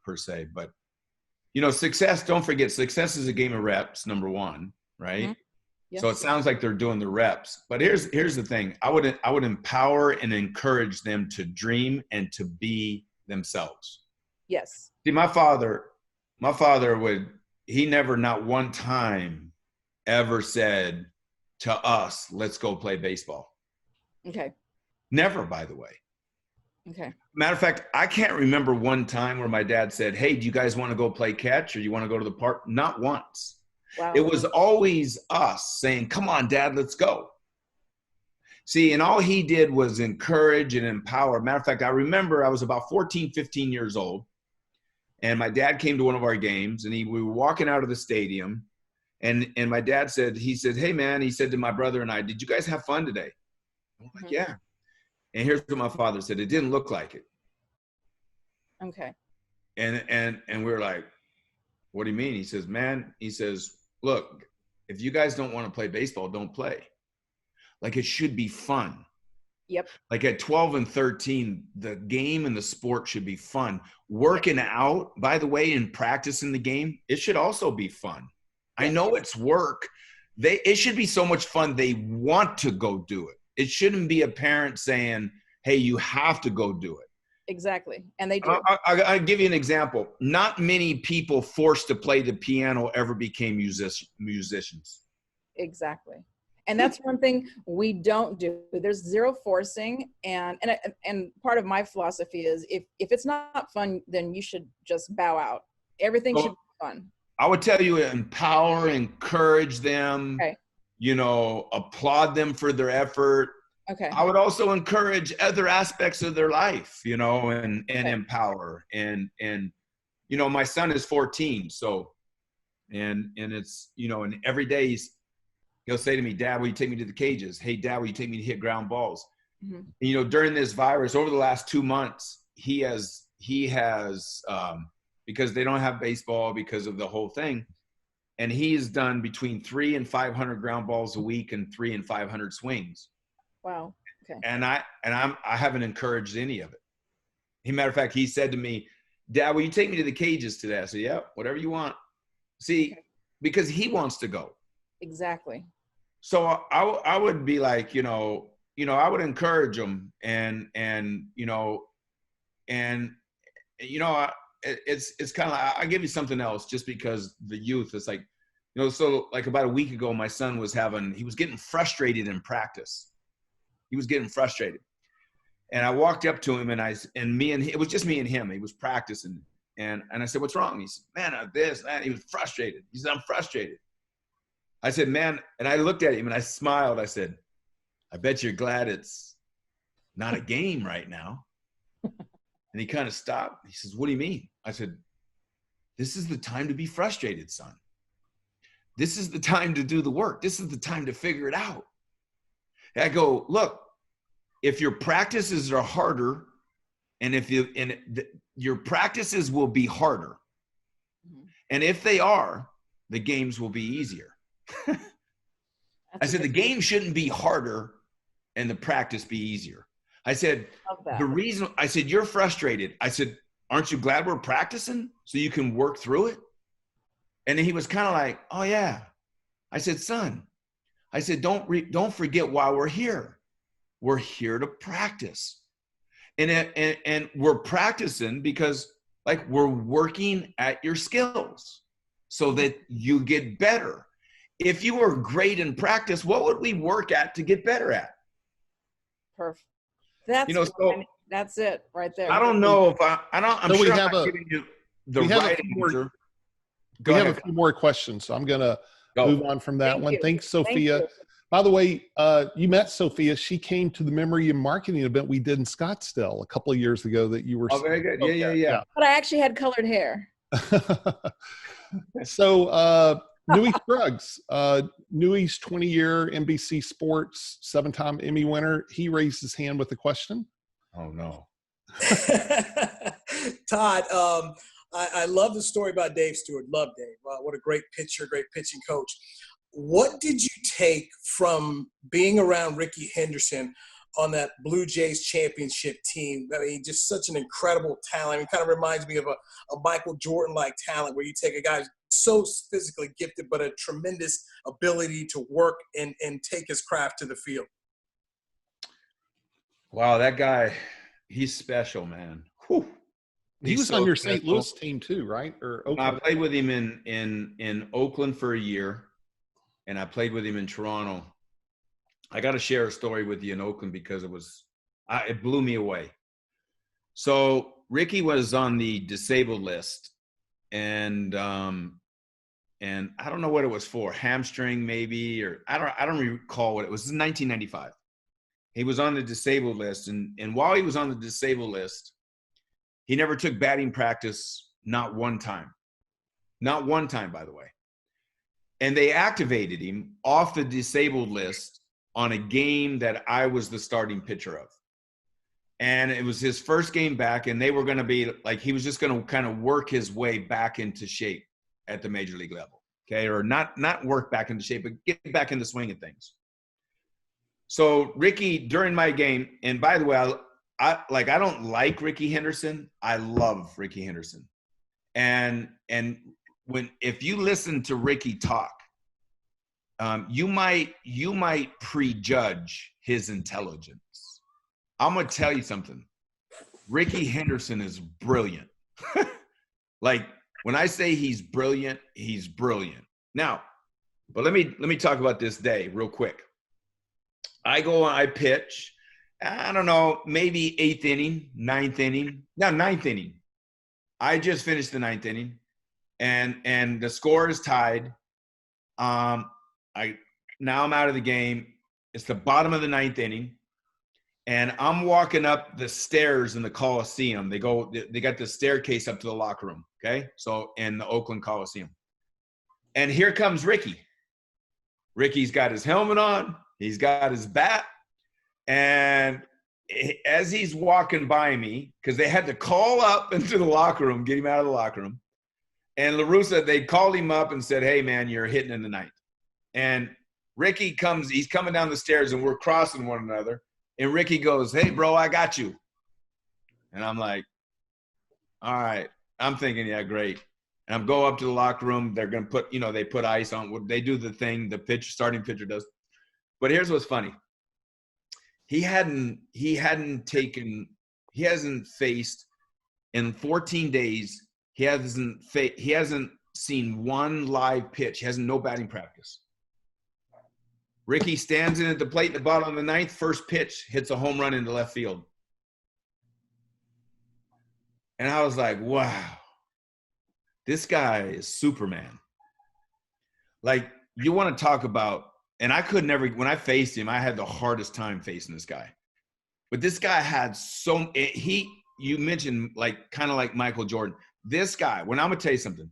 S2: per se. But, success, don't forget, success is a game of reps, number one, right? Mm-hmm. Yes. So it sounds like they're doing the reps. But here's the thing. I would empower and encourage them to dream and to be themselves.
S3: Yes.
S2: See, my father he never, not one time, ever said to us, let's go play baseball.
S3: Okay.
S2: Never, by the way.
S3: Okay.
S2: Matter of fact, I can't remember one time where my dad said, hey, do you guys want to go play catch or you want to go to the park? Not once. Wow. It was always us saying, come on, Dad, let's go. See, and all he did was encourage and empower. Matter of fact, I remember I was about 14, 15 years old, and my dad came to one of our games, and we were walking out of the stadium, and my dad said, hey, man, he said to my brother and I, did you guys have fun today? I'm like, yeah. And here's what my father said. It didn't look like it.
S3: Okay.
S2: And we were like, what do you mean? He says, look, if you guys don't want to play baseball, don't play. Like, it should be fun.
S3: Yep.
S2: Like at 12 and 13, the game and the sport should be fun. Working out, by the way, and practicing the game, it should also be fun. Yep. I know it's work. It should be so much fun they want to go do it. It shouldn't be a parent saying, hey, you have to go do it.
S3: Exactly. And they do.
S2: I'll give you an example. Not many people forced to play the piano ever became musicians.
S3: Exactly. And that's one thing we don't do. There's zero forcing. And part of my philosophy is if it's not fun, then you should just bow out. Everything should be fun.
S2: I would tell you, empower, encourage them,
S3: okay.
S2: Applaud them for their effort.
S3: Okay.
S2: I would also encourage other aspects of their life, and empower. And my son is 14. So, and it's, and every day he'll say to me, Dad, will you take me to the cages? Hey, Dad, will you take me to hit ground balls? Mm-hmm. And, during this virus, over the last 2 months, he has he has, because they don't have baseball because of the whole thing. And he's done between 300 and 500 ground balls a week and 300 and 500 swings.
S3: Wow. Okay.
S2: And I haven't encouraged any of it. As a matter of fact, he said to me, Dad, will you take me to the cages today? I said, yeah, whatever you want. See, because he wants to go.
S3: Exactly.
S2: So I would be like, I would encourage him and it's kind of like, I'll give you something else just because the youth is like, so like about a week ago, my son he was getting frustrated in practice. He was getting frustrated. And I walked up to him it was just me and him. He was practicing. And I said, what's wrong? He said, man, he was frustrated. He said, I'm frustrated. I said, man, and I looked at him and I smiled. I said, I bet you're glad it's not a game right now. And he kind of stopped. He says, what do you mean? I said, this is the time to be frustrated, son. This is the time to do the work. This is the time to figure it out. And I go, look, if your practices are harder, and your practices will be harder, and if they are, the games will be easier. I said, the game shouldn't be harder and the practice be easier. I said, you're frustrated. I said, aren't you glad we're practicing so you can work through it? And then he was kind of like, oh yeah. I said, son, I said, don't forget why we're here. We're here to practice. And we're practicing because like we're working at your skills so that you get better. If you were great in practice, what would we work at to get better at?
S3: Perfect. That's it right there.
S2: I don't know if I'm sure I'm not giving you the right answer.
S1: We have a few more questions, so I'm going to move on from that one. Thanks, Sophia.
S3: Thank you.
S1: By the way, you met Sophia. She came to the Memory and Marketing event we did in Scottsdale a couple of years ago that you were.
S2: Oh, very good. Yeah.
S3: But I actually had colored hair.
S1: So, Nui Scruggs, Nui's 20-year NBC Sports 7-time Emmy winner. He raised his hand with a question.
S2: Oh, no.
S4: Todd, I love the story about Dave Stewart. Love Dave. What a great pitcher, great pitching coach. What did you take from being around Rickey Henderson on that Blue Jays championship team? I mean, just such an incredible talent. It kind of reminds me of a Michael Jordan-like talent where you take a guy who's so physically gifted but a tremendous ability to work and take his craft to the field.
S2: Wow, that guy, he's special, man. Whew.
S1: He was on your St. Louis team too, right? Or Oakland?
S2: I played with him in Oakland for a year, and I played with him in Toronto. I got to share a story with you in Oakland because it blew me away. So Rickey was on the disabled list, and I don't know what it was for, hamstring maybe, or I don't recall what it was. This is 1995. He was on the disabled list, and while he was on the disabled list, he never took batting practice, not one time. Not one time, by the way. And they activated him off the disabled list on a game that I was the starting pitcher of. And it was his first game back, and they were going to be like, he was just going to kind of work his way back into shape at the major league level. Okay. Or not work back into shape, but get back into swing of things. So Rickey, during my game, and by the way, I don't like Rickey Henderson. I love Rickey Henderson. And if you listen to Rickey talk, you might prejudge his intelligence. I'm going to tell you something. Rickey Henderson is brilliant. Like when I say he's brilliant, he's brilliant. Now, but let me talk about this day real quick. I pitch. I don't know, maybe ninth inning. I just finished the ninth inning, and the score is tied. Now I'm out of the game. It's the bottom of the ninth inning, and I'm walking up the stairs in the Coliseum. They got the staircase up to the locker room. Okay, so in the Oakland Coliseum, and here comes Rickey. Rickey's got his helmet on. He's got his bat. And as he's walking by me, because they had to call up into the locker room, get him out of the locker room. And La Russa, they called him up and said, hey, man, you're hitting in the ninth. And Ricky comes, he's coming down the stairs, and we're crossing one another. And Ricky goes, hey, bro, I got you. And I'm like, all right. I'm thinking, yeah, great. And I'm go up to the locker room. They're going to put, they put ice on. They do the thing the starting pitcher does. But here's what's funny. He hasn't faced in 14 days. He hasn't seen one live pitch. He hasn't no batting practice. Ricky stands in at the plate at the bottom of the ninth. First pitch hits a home run into left field. And I was like, wow, this guy is Superman. Like, you want to talk about, and I could never, when I faced him, I had the hardest time facing this guy. But this guy had you mentioned kind of like Michael Jordan. This guy, when I'm going to tell you something,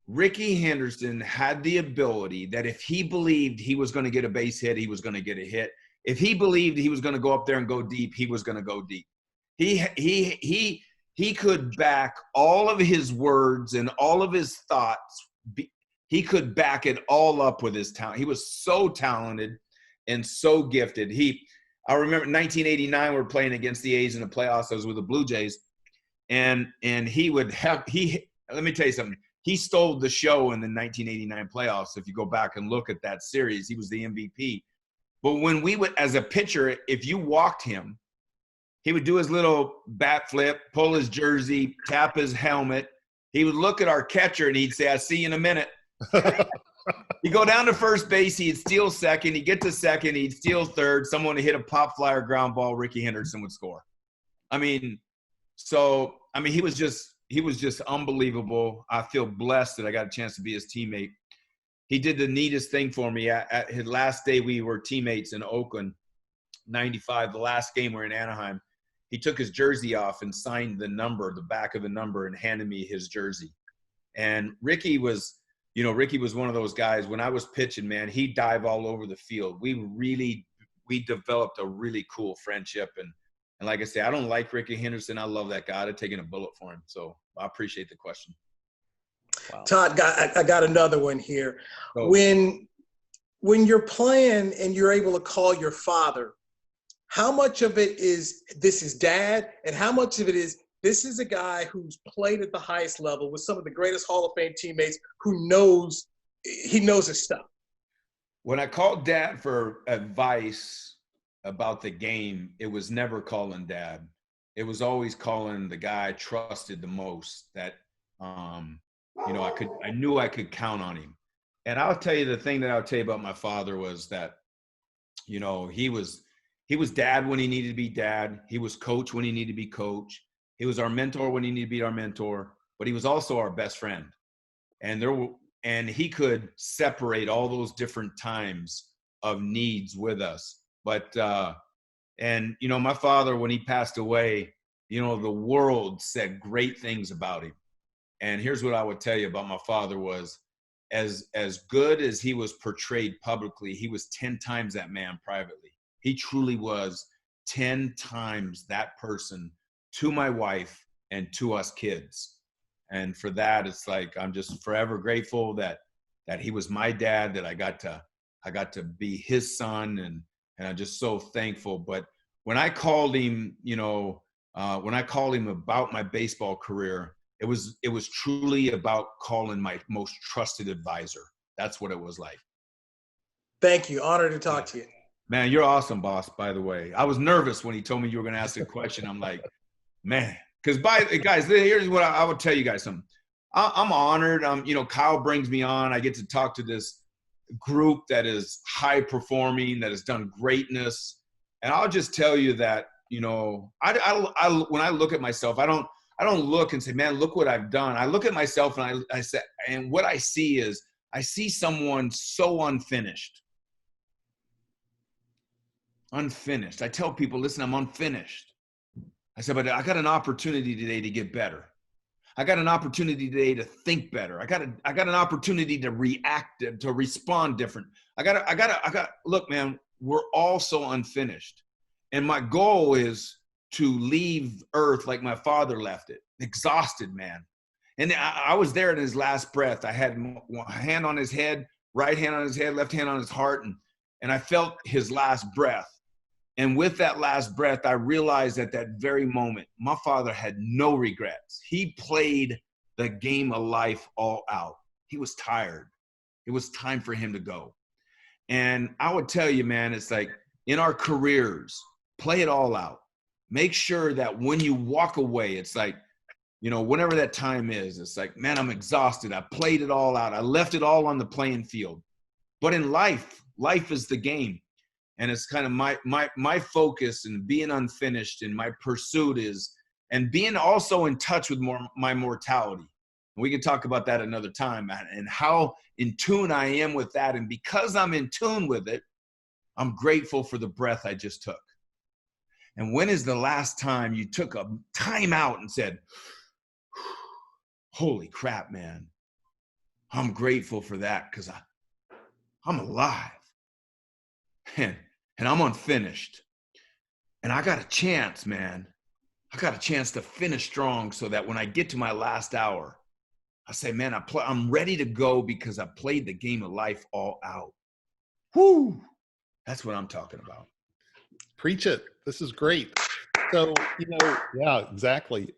S2: Ricky Henderson had the ability that if he believed he was going to get a base hit, he was going to get a hit. If he believed he was going to go up there and go deep, he was going to go deep. He could back all of his words and all of his thoughts. He could back it all up with his talent. He was so talented and so gifted. I remember 1989, we were playing against the A's in the playoffs. I was with the Blue Jays. And let me tell you something. He stole the show in the 1989 playoffs. If you go back and look at that series, he was the MVP. But when we would, as a pitcher, if you walked him, he would do his little bat flip, pull his jersey, tap his helmet. He would look at our catcher and he'd say, I'll see you in a minute. He'd go down to first base. He'd steal second. He'd get to second. He'd steal third. Someone would hit a pop flyer ground ball. Ricky Henderson would score. He was just unbelievable. I feel blessed that I got a chance to be his teammate. He did the neatest thing for me. At his last day, we were teammates in Oakland, 95, the last game we're in Anaheim. He took his jersey off and signed the back of the number, and handed me his jersey. And Ricky was one of those guys, when I was pitching, man, he'd dive all over the field. We developed a really cool friendship. And like I say, I don't like Ricky Henderson. I love that guy. I'd have taken a bullet for him. So I appreciate the question.
S4: Wow. Todd, I got another one here. Oh. When you're playing and you're able to call your father, how much of it is this is dad, and how much of it is this is a guy who's played at the highest level with some of the greatest Hall of Fame teammates who knows his stuff?
S2: When I called dad for advice about the game, it was never calling dad. It was always calling the guy I trusted the most, that I knew I could count on him. And I'll tell you, the thing that I'll tell you about my father was that, he was dad when he needed to be dad. He was coach when he needed to be coach. He was our mentor when he needed to be our mentor, but he was also our best friend. And he could separate all those different times of needs with us. But, my father, when he passed away, the world said great things about him. And here's what I would tell you about my father was, as good as he was portrayed publicly, he was 10 times that man privately. He truly was 10 times that person to my wife and to us kids. And for that, it's like, I'm just forever grateful that he was my dad, that I got to be his son. And I'm just so thankful. But when I called him, about my baseball career, it was truly about calling my most trusted advisor. That's what it was like.
S4: Thank you. Honored to talk to you.
S2: Man, you're awesome, boss, by the way. I was nervous when he told me you were going to ask a question. I'm like, man, because guys, here's what I would tell you guys something. I'm honored. Kyle brings me on. I get to talk to this group that is high performing, that has done greatness. And I'll just tell you that, when I look at myself, I don't look and say, man, look what I've done. I look at myself and I say, and what I see is, I see someone so unfinished. I tell people, listen, I'm unfinished. I said, but I got an opportunity today to get better. I got an opportunity today to think better. I got an opportunity to react, to respond different. Look, man, we're all so unfinished. And my goal is to leave Earth like my father left it, exhausted, man. And I was there in his last breath. I had one hand on his head, right hand on his head, left hand on his heart, and I felt his last breath. And with that last breath, I realized at that very moment, my father had no regrets. He played the game of life all out. He was tired. It was time for him to go. And I would tell you, man, it's like in our careers, play it all out. Make sure that when you walk away, it's like, you know, whenever that time is, it's like, man, I'm exhausted. I played it all out. I left it all on the playing field. But in life is the game. And it's kind of my focus and being unfinished, and my pursuit is, and being also in touch with my mortality. We can talk about that another time, and how in tune I am with that. And because I'm in tune with it, I'm grateful for the breath I just took. And when is the last time you took a time out and said, holy crap, man, I'm grateful for that because I'm alive and I'm unfinished. And I got a chance, man. I got a chance to finish strong so that when I get to my last hour, I say, man, I'm ready to go because I played the game of life all out. Whoo! That's what I'm talking about.
S1: Preach it. This is great. So, you know, yeah, exactly.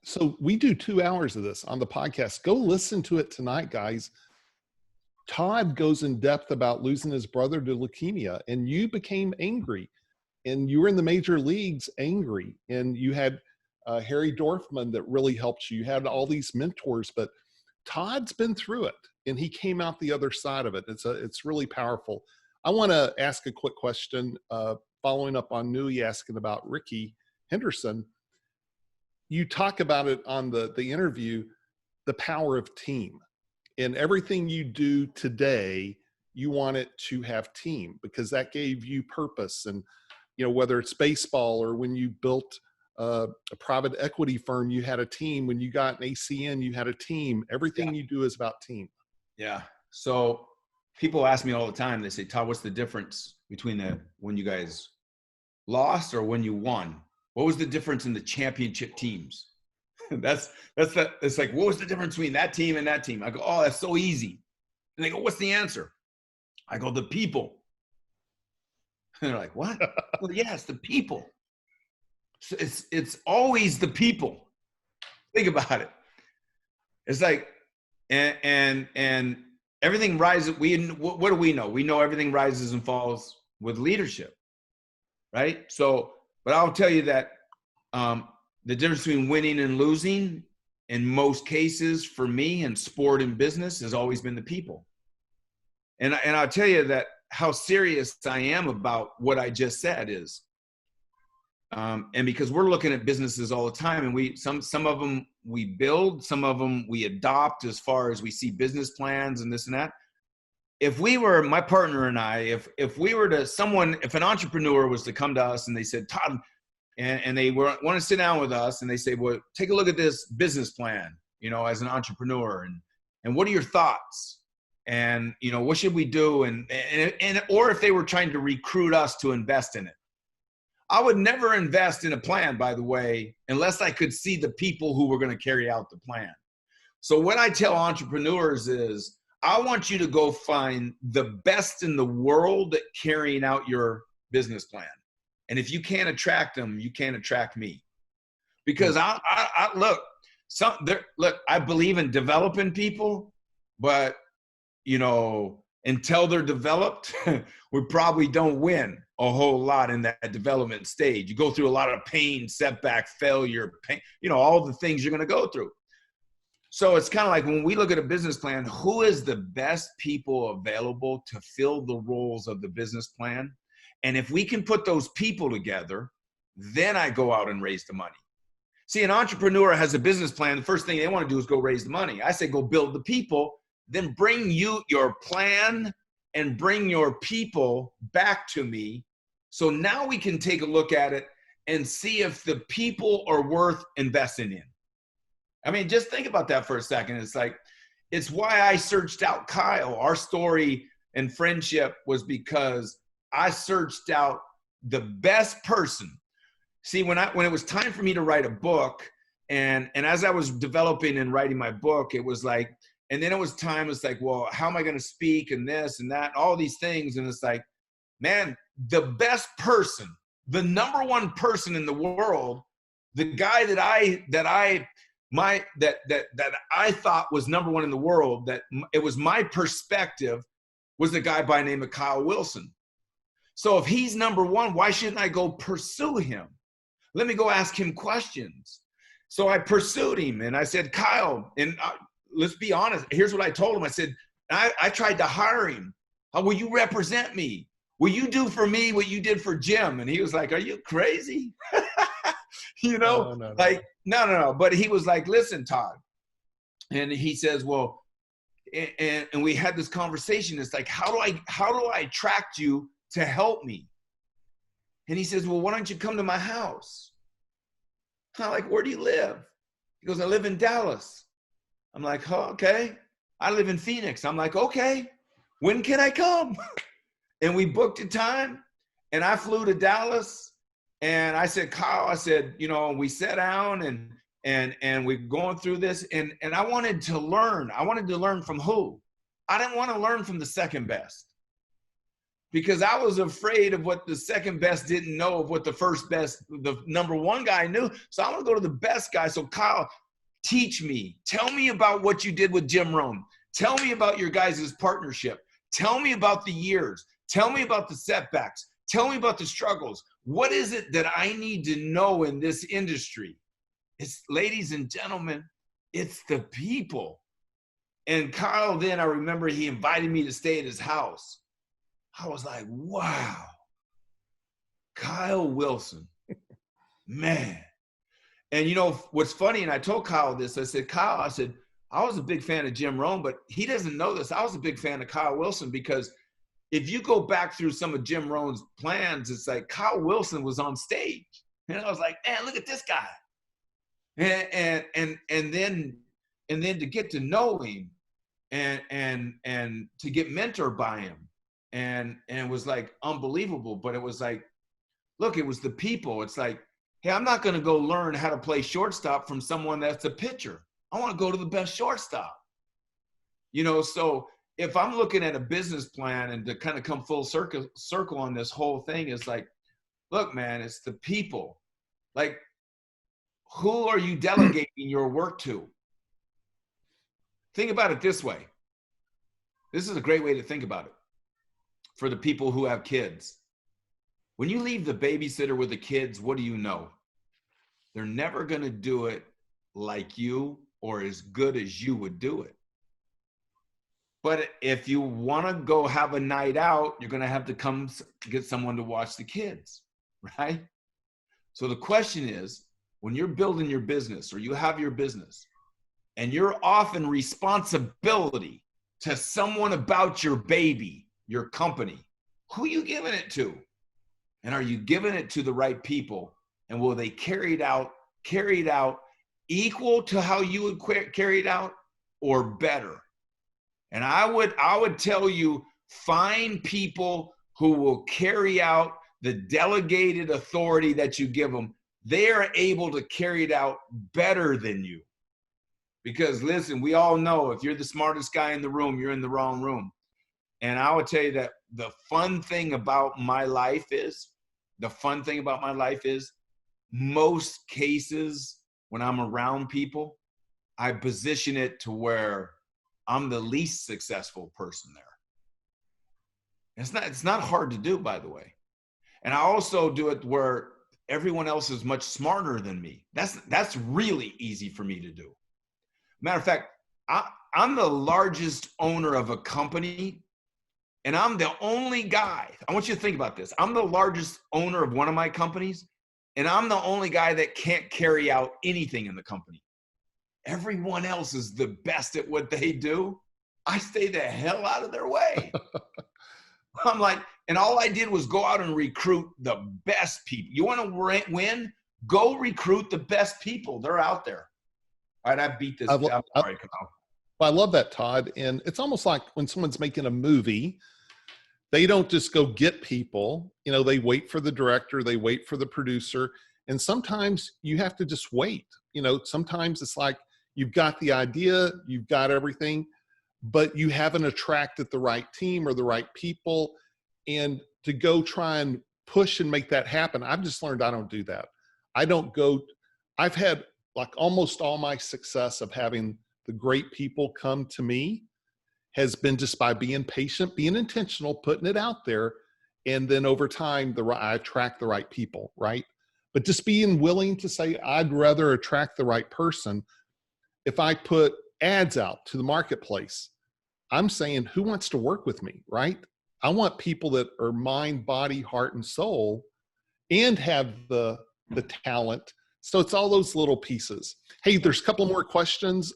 S1: So we do 2 hours of this on the podcast. Go listen to it tonight, guys. Todd goes in depth about losing his brother to leukemia, and you became angry, and you were in the major leagues angry, and you had Harry Dorfman that really helped you. You had all these mentors, but Todd's been through it, and he came out the other side of it. It's really powerful. I want to ask a quick question, following up on Nui asking about Ricky Henderson. You talk about it on the interview, the power of team. In everything you do today, you want it to have team, because that gave you purpose. And, you know, whether it's baseball or when you built a private equity firm, you had a team. When you got an ACN, you had a team. Everything you do is about team.
S2: Yeah. So people ask me all the time, they say, Todd, what's the difference between when you guys lost or when you won? What was the difference in the championship teams? It's like, what was the difference between that team and that team? I go, oh, that's so easy. And they go, what's the answer? I go, the people. And they're like, what? Well, yeah, it's the people. So it's always the people. Think about it. It's like, and everything rises. What do we know? We know everything rises and falls with leadership, right? So, but I'll tell you that the difference between winning and losing, in most cases, for me in sport and business, has always been the people. And I'll tell you that how serious I am about what I just said is, and because we're looking at businesses all the time, and some of them we build, some of them we adopt as far as we see business plans and this and that. If we were, my partner and I, if an entrepreneur was to come to us and they said, Todd, and they want to sit down with us and they say, well, take a look at this business plan, you know, as an entrepreneur, and what are your thoughts? And, you know, what should we do? And or if they were trying to recruit us to invest in it. I would never invest in a plan, by the way, unless I could see the people who were going to carry out the plan. So what I tell entrepreneurs is, I want you to go find the best in the world at carrying out your business plan. And if you can't attract them, you can't attract me. Because I believe in developing people, but, you know, until they're developed, we probably don't win a whole lot in that development stage. You go through a lot of pain, setback, failure, pain, you know, all the things you're going to go through. So it's kind of like when we look at a business plan, who is the best people available to fill the roles of the business plan? And if we can put those people together, then I go out and raise the money. See, an entrepreneur has a business plan. The first thing they want to do is go raise the money. I say, go build the people, then bring your plan and bring your people back to me. So now we can take a look at it and see if the people are worth investing in. I mean, just think about that for a second. It's like, it's why I searched out Kyle. Our story and friendship was because I searched out the best person. See, when it was time for me to write a book, and as I was developing and writing my book, it was like, and then it was time, it's like, well, how am I going to speak and this and that, all these things. And it's like, man, the best person, the number one person in the world, the guy that I thought was number one in the world, that it was my perspective, was the guy by the name of Kyle Wilson. So if he's number one, why shouldn't I go pursue him? Let me go ask him questions. So I pursued him and I said, Kyle, and let's be honest, here's what I told him. I said, I tried to hire him. Will you represent me? Will you do for me what you did for Jim? And he was like, are you crazy? You know, no. But he was like, listen, Todd. And he says, well, and we had this conversation. It's like, how do I attract you to help me? And he says, well, why don't you come to my house? I'm like, where do you live? He goes, I live in Dallas. I'm like, oh, okay. I live in Phoenix. I'm like, okay, when can I come? And we booked a time and I flew to Dallas and I said, Kyle, I said, you know, we sat down and we're going through this and I wanted to learn. I wanted to learn from who? I didn't want to learn from the second best because I was afraid of what the second best didn't know of what the first best, the number one guy knew. So I want to go to the best guy. So Kyle, teach me. Tell me about what you did with Jim Rohn. Tell me about your guys' partnership. Tell me about the years. Tell me about the setbacks. Tell me about the struggles. What is it that I need to know in this industry? It's, ladies and gentlemen, it's the people. And Kyle, then I remember he invited me to stay at his house. I was like, wow, Kyle Wilson, man. And you know, what's funny, and I told Kyle this, I said, Kyle, I said, I was a big fan of Jim Rohn, but he doesn't know this. I was a big fan of Kyle Wilson because if you go back through some of Jim Rohn's plans, it's like Kyle Wilson was on stage. And I was like, man, look at this guy. And then to get to know him and to get mentored by him and it was like unbelievable. But it was like, look, it was the people. It's like, hey, I'm not going to go learn how to play shortstop from someone that's a pitcher. I want to go to the best shortstop. You know, so if I'm looking at a business plan and to kind of come full circle on this whole thing is like, look, man, it's the people. Like, who are you delegating your work to? Think about it this way. This is a great way to think about it for the people who have kids. When you leave the babysitter with the kids, what do you know? They're never going to do it like you or as good as you would do it. But if you want to go have a night out, you're going to have to come get someone to watch the kids, right? So the question is, when you're building your business or you have your business and you're offering responsibility to someone about your baby, your company, who are you giving it to? And are you giving it to the right people? And will they carry it out equal to how you would carry it out or better? And I would tell you, find people who will carry out the delegated authority that you give them. They are able to carry it out better than you. Because listen, we all know if you're the smartest guy in the room, you're in the wrong room. And I would tell you that the fun thing about my life is, most cases when I'm around people, I position it to where I'm the least successful person there. It's not hard to do, by the way. And I also do it where everyone else is much smarter than me. That's really easy for me to do. Matter of fact, I'm the largest owner of a company, and I'm the only guy. I want you to think about this. I'm the largest owner of one of my companies, and I'm the only guy that can't carry out anything in the company. Everyone else is the best at what they do. I stay the hell out of their way. I'm like, and all I did was go out and recruit the best people. You want to win? Go recruit the best people. They're out there. All right, I beat this.
S1: I love that, Todd. And it's almost like when someone's making a movie, they don't just go get people. You know, they wait for the director, they wait for the producer. And sometimes you have to just wait. You know, sometimes it's like you've got the idea, you've got everything, but you haven't attracted the right team or the right people. And to go try and push and make that happen, I've just learned I don't do that. I don't go, I've had like almost all my success of having the great people come to me has been just by being patient, being intentional, putting it out there. And then over time, I attract the right people, right? But just being willing to say, I'd rather attract the right person. If I put ads out to the marketplace, I'm saying, who wants to work with me, right? I want people that are mind, body, heart, and soul and have the talent. So it's all those little pieces. Hey, there's a couple more questions.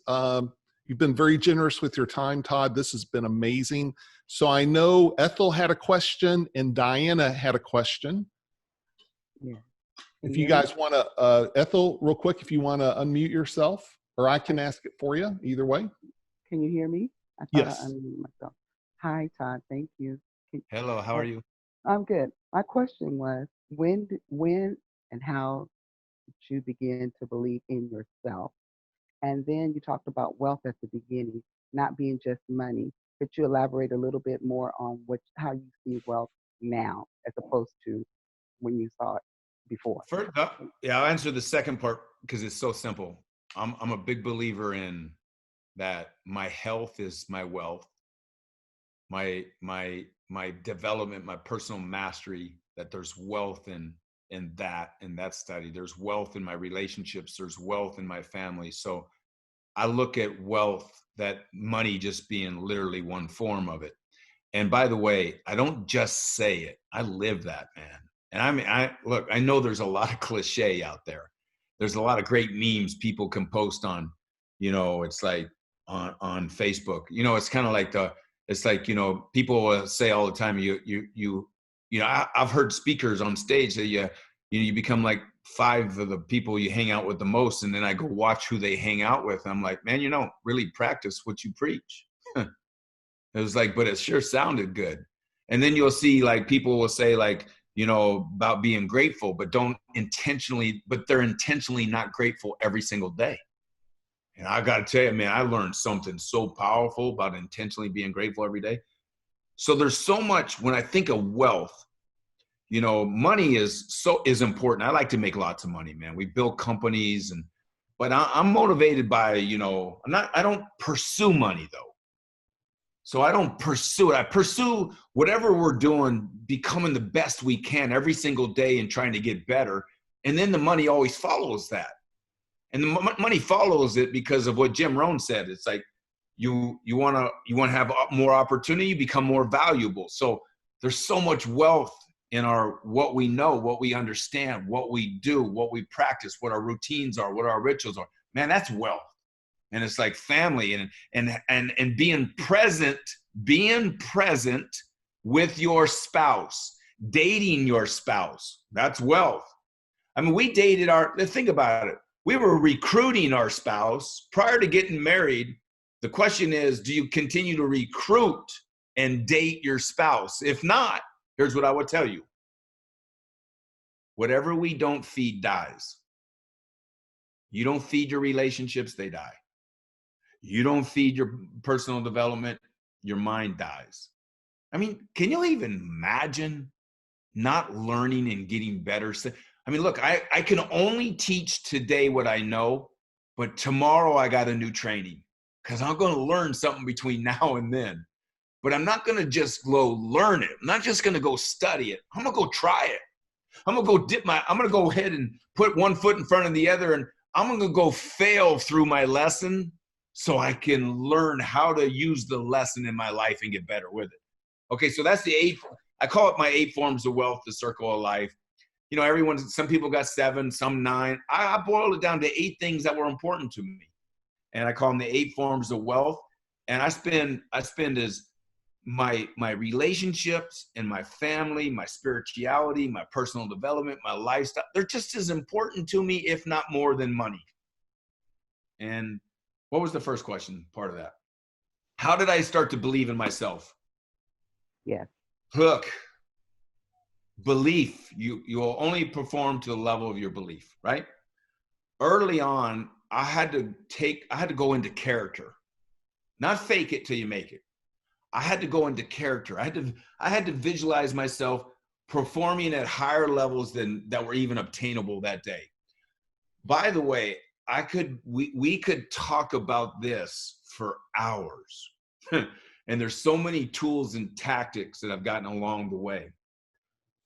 S1: You've been very generous with your time, Todd. This has been amazing. So I know Ethel had a question and Diana had a question.
S5: Yeah.
S1: If you guys want to, Ethel, real quick, if you want to unmute yourself, or I can ask it for you, either way.
S5: Can you hear me? I thought
S1: Yes.
S5: I unmuted myself. Hi, Todd. Thank you.
S2: Hello, how are you?
S5: I'm good. My question was, when and how did you begin to believe in yourself? And then you talked about wealth at the beginning, not being just money. Could you elaborate a little bit more on how you see wealth now as opposed to when you saw it before?
S2: First up, yeah, I'll answer the second part because it's so simple. I'm a big believer in that my health is my wealth, my development, my personal mastery, that there's wealth in that study. There's wealth in my relationships, there's wealth in my family. So I look at wealth, that money just being literally one form of it. And by the way, I don't just say it, I live that, man. And I mean, look, I know there's a lot of cliche out there. There's a lot of great memes people can post on, you know, it's like on Facebook, you know, it's kind of like it's like, you know, people say all the time, you know, I've heard speakers on stage that you become like 5 of the people you hang out with the most. And then I go watch who they hang out with. I'm like, man, you don't really practice what you preach. It was like, but it sure sounded good. And then you'll see like people will say like, you know, about being grateful, but they're intentionally not grateful every single day. And I got to tell you, man, I learned something so powerful about intentionally being grateful every day. So there's so much, when I think of wealth, you know, money is important. I like to make lots of money, man. We build companies but I'm motivated by, you know, I don't pursue money though. So I don't pursue it. I pursue whatever we're doing, becoming the best we can every single day and trying to get better. And then the money always follows that. And the money follows it because of what Jim Rohn said. It's like you want to have more opportunity, become more valuable. So there's so much wealth in what we know, what we understand, what we do, what we practice, what our routines are, what our rituals are. Man, that's wealth. And it's like family and being present with your spouse, dating your spouse. That's wealth. I mean, we dated think about it. We were recruiting our spouse prior to getting married. The question is, do you continue to recruit and date your spouse? If not, here's what I would tell you. Whatever we don't feed dies. You don't feed your relationships, they die. You don't feed your personal development, your mind dies. I mean, can you even imagine not learning and getting better? I mean, look, I can only teach today what I know, but tomorrow I got a new training because I'm going to learn something between now and then. But I'm not going to just go learn it. I'm not just going to go study it. I'm going to go try it. I'm going to go I'm going to go ahead and put one foot in front of the other, and I'm going to go fail through my lesson so I can learn how to use the lesson in my life and get better with it. Okay, so that's I call it my 8 forms of wealth, the circle of life. You know, some people got 7, some 9. I boiled it down to 8 things that were important to me. And I call them the 8 forms of wealth. And I spend as my relationships and my family, my spirituality, my personal development, my lifestyle, they're just as important to me, if not more than money. And what was the first question, part of that? How did I start to believe in myself?
S5: Yes.
S2: Look, belief, you will only perform to the level of your belief, right? Early on, I had to go into character, not fake it till you make it. I had to go into character. I had to visualize myself performing at higher levels that were even obtainable that day. By the way, we could talk about this for hours. And there's so many tools and tactics that I've gotten along the way.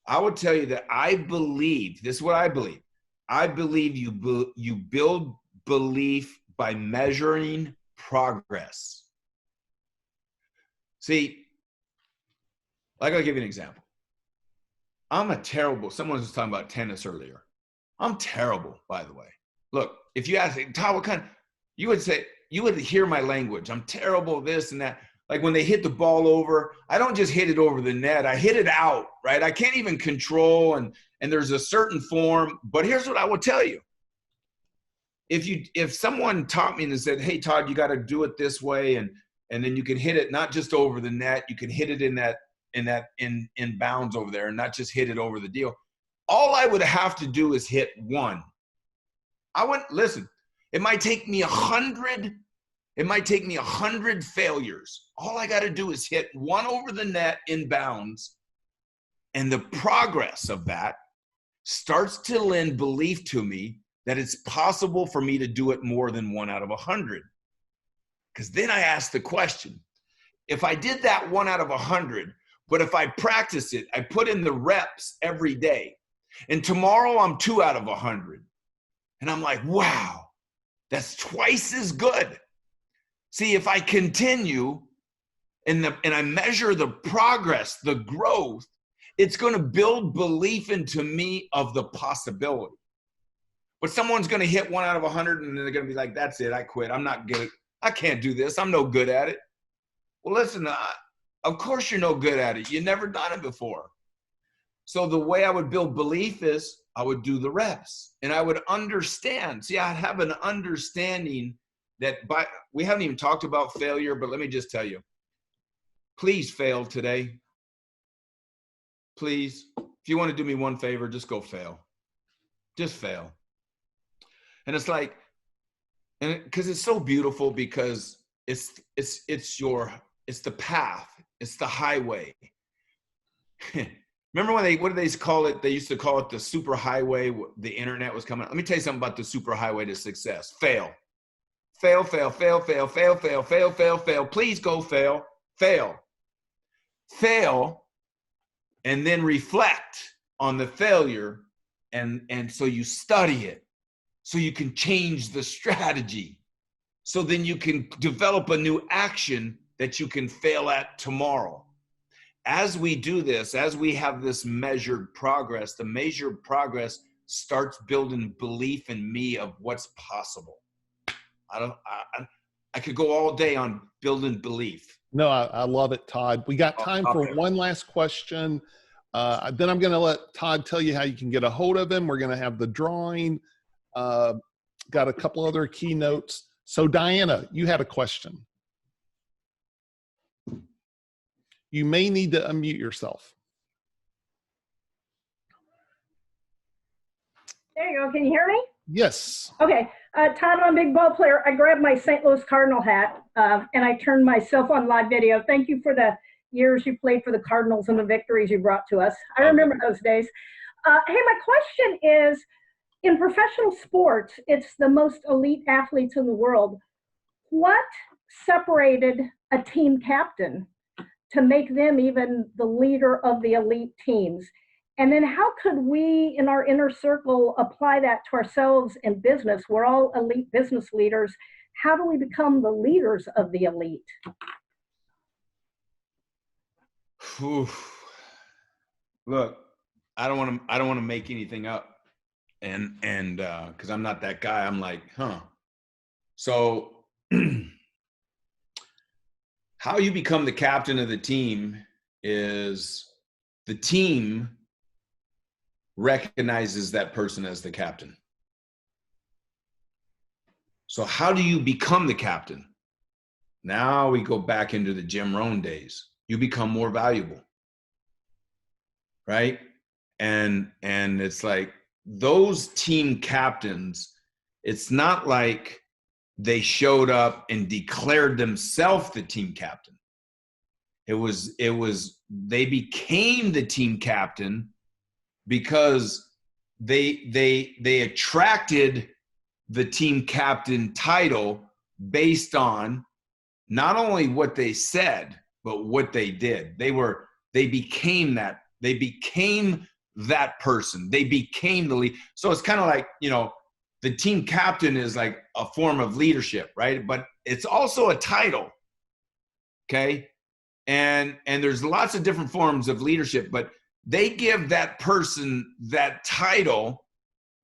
S2: I would tell you that I believe, this is what I believe. I believe you build belief by measuring progress. See, like I'll give you an example. Someone was talking about tennis earlier. I'm terrible, by the way. Look, if you ask, Todd, what kind, you would hear my language. I'm terrible, this and that. Like when they hit the ball over, I don't just hit it over the net. I hit it out, right? I can't even control, and there's a certain form. But here's what I will tell you. If someone taught me and said, hey, Todd, you got to do it this way, and then you can hit it not just over the net, you can hit it in bounds over there, and not just hit it over the deal. All I would have to do is hit one. Listen, it might take me 100 failures. All I got to do is hit one over the net in bounds, and the progress of that starts to lend belief to me that it's possible for me to do it more than 1 out of 100. Because then I ask the question, if I did that 1 out of 100, but if I practice it, I put in the reps every day, and tomorrow I'm 2 out of 100, and I'm like, wow, that's twice as good. See, if I continue and I measure the progress, the growth, it's going to build belief into me of the possibility. But someone's going to hit 1 out of 100, and they're going to be like, that's it, I quit. I'm not good. I can't do this. I'm no good at it. Well, listen, of course you're no good at it. You've never done it before. So the way I would build belief is I would do the reps, and I would understand. See, I'd have an understanding that we haven't even talked about failure, but let me just tell you, please fail today. Please, if you want to do me one favor, just go fail. Just fail. And it's like, and because it's so beautiful, because it's the path, it's the highway. Remember when what did they call it? They used to call it the super highway. The internet was coming. Let me tell you something about the super highway to success. Fail. Fail, fail, fail, fail, fail, fail, fail, fail, fail. Please go fail, fail. Fail, and then reflect on the failure, and so you study it, so you can change the strategy, so then you can develop a new action that you can fail at tomorrow. As we do this, as we have this measured progress, the measured progress starts building belief in me of what's possible. I could go all day on building belief.
S1: No, I love it, Todd. We got time for one last question. Then I'm going to let Todd tell you how you can get a hold of him. We're going to have the drawing. Got a couple other keynotes. So Diana, you had a question. You may need to unmute yourself.
S6: There you go. Can you hear me?
S1: Yes.
S6: Okay. Todd, I'm a big ball player. I grabbed my St. Louis Cardinal hat and I turned myself on live video. Thank you for the years you played for the Cardinals and the victories you brought to us. I remember those days. Hey, my question is, in professional sports, it's the most elite athletes in the world. What separated a team captain to make them even the leader of the elite teams? And then how could we in our inner circle apply that to ourselves in business? We're all elite business leaders. How do we become the leaders of the elite?
S2: Look, I don't want to make anything up, and because I'm not that guy. I'm like, So how you become the captain of the team is the team recognizes that person as the captain. So how do you become the captain? Now we go back into the Jim Rohn days. You become more valuable. right? And it's like those team captains, it's not like they showed up and declared themselves the team captain. It was they became the team captain because they attracted the team captain title based on not only what they said, but what they did. They became that. They became that person. They became the lead. So it's kind of like, you know, the team captain is like a form of leadership, right? But it's also a title, okay? And there's lots of different forms of leadership, but they give that person that title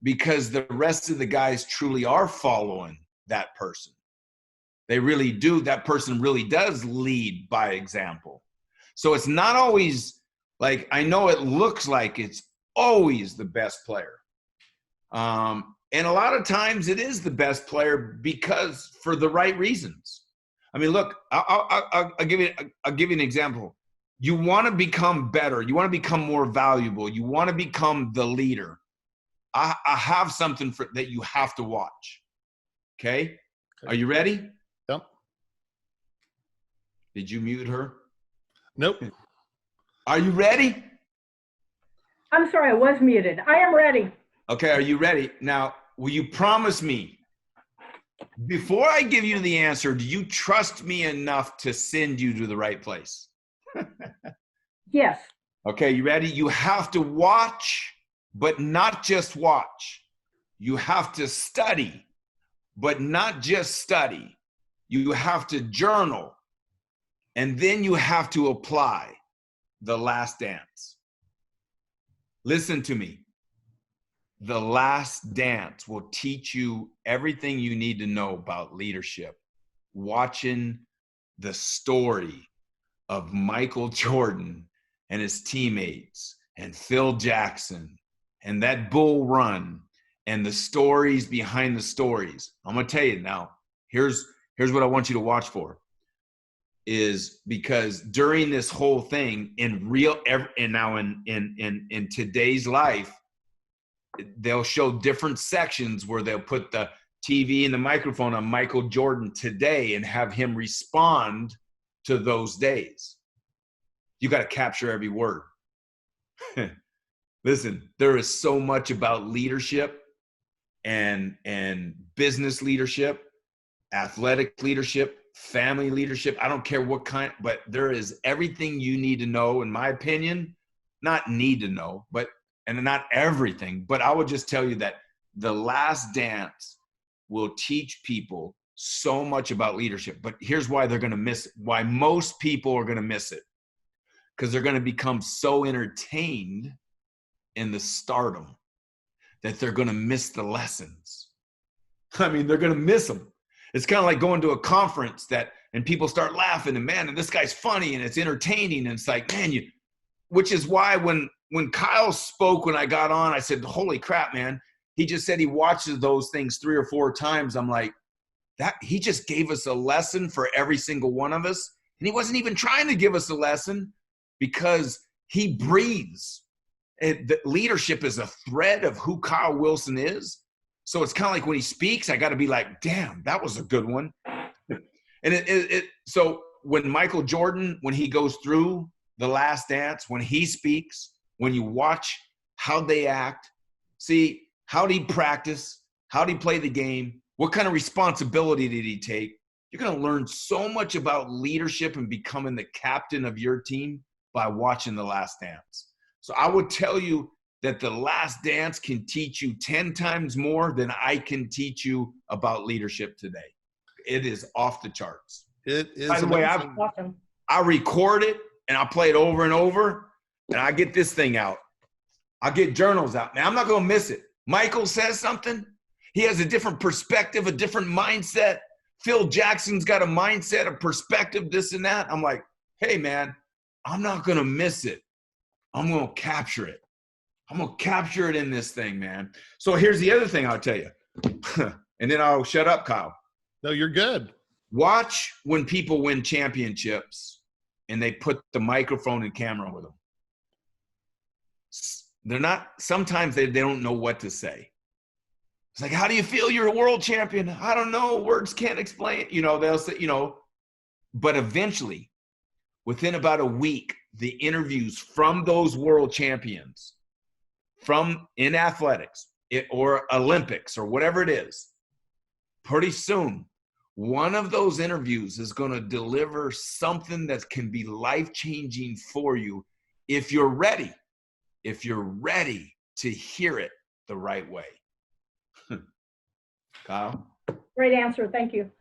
S2: because the rest of the guys truly are following that person. They really do. That person really does lead by example. So it's not always like, I know it looks like it's always the best player. And a lot of times it is the best player because for the right reasons. I mean, look, I'll give you an example. You want to become better. You want to become more valuable. You want to become the leader. I have something that you have to watch. Okay? Are you ready?
S1: Yep.
S2: Did you mute her?
S1: Nope.
S2: Are you ready?
S6: I'm sorry, I was muted. I am ready.
S2: Okay, are you ready? Now, will you promise me, before I give you the answer, do you trust me enough to send you to the right place?
S6: Yes.
S2: Okay, you ready? You have to watch, but not just watch. You have to study, but not just study. You have to journal, and then you have to apply. The Last Dance. Listen to me. The Last Dance will teach you everything you need to know about leadership. Watching the story of Michael Jordan and his teammates and Phil Jackson and that bull run and the stories behind the stories. I'm going to tell you now, here's what I want you to watch for. Is because during this whole thing in today's life, they'll show different sections where they'll put the TV and the microphone on Michael Jordan today and have him respond to those days. You got to capture every word. Listen, there is so much about leadership and business leadership, athletic leadership, family leadership. I don't care what kind, but there is everything you need to know, in my opinion. Not need to know, and not everything, but I would just tell you that The Last Dance will teach people so much about leadership. But here's why they're going to miss it. Why most people are going to miss it. Because they're going to become so entertained in the stardom that they're going to miss the lessons. I mean, they're going to miss them. It's kind of like going to a conference and people start laughing and man, and this guy's funny and it's entertaining. And it's like, man, which is why when Kyle spoke, when I got on, I said, holy crap, man. He just said he watches those things 3 or 4 times. I'm like, that he just gave us a lesson for every single one of us. And he wasn't even trying to give us a lesson because he breathes. The leadership is a thread of who Kyle Wilson is. So it's kind of like when he speaks, I got to be like, damn, that was a good one. And so when Michael Jordan, when he goes through The Last Dance, when he speaks, when you watch how they act, see, how did he practice? How did he play the game? What kind of responsibility did he take? You're going to learn so much about leadership and becoming the captain of your team by watching The Last Dance. So I would tell you that The Last Dance can teach you 10 times more than I can teach you about leadership today. It is off the charts.
S1: It is.
S2: By the way, I record it and I play it over and over and I get this thing out. I get journals out. Now, I'm not going to miss it. Michael says something. He has a different perspective, a different mindset. Phil Jackson's got a mindset, a perspective, this and that. I'm like, hey, man, I'm not going to miss it. I'm going to capture it. I'm going to capture it in this thing, man. So here's the other thing I'll tell you. And then I'll shut up, Kyle.
S1: No, you're good.
S2: Watch when people win championships and they put the microphone and camera with them. sometimes they don't know what to say. It's like, how do you feel? You're a world champion. I don't know. Words can't explain it. They'll say, but eventually, within about a week, the interviews from those world champions in athletics or Olympics or whatever it is, pretty soon, one of those interviews is going to deliver something that can be life-changing for you if you're ready to hear it the right way. Kyle?
S6: Great answer. Thank you.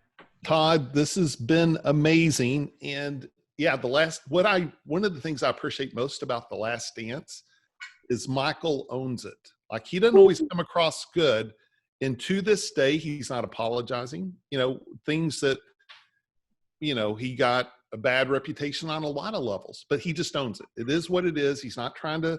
S1: Todd, this has been amazing. And yeah, one of the things I appreciate most about The Last Dance is Michael owns it. Like, he doesn't always come across good. And to this day, he's not apologizing. Things that, he got a bad reputation on a lot of levels, but he just owns it. It is what it is. He's not trying to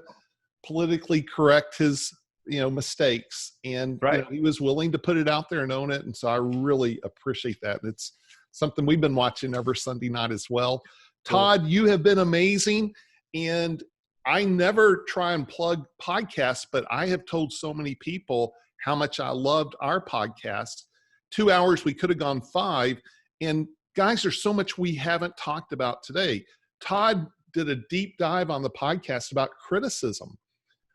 S1: politically correct his, mistakes. And
S2: right.
S1: He was willing to put it out there and own it. And so I really appreciate that. And it's something we've been watching every Sunday night as well. Todd, you have been amazing. And I never try and plug podcasts, but I have told so many people how much I loved our podcast. 2 hours, we could have gone 5. And guys, there's so much we haven't talked about today. Todd did a deep dive on the podcast about criticism.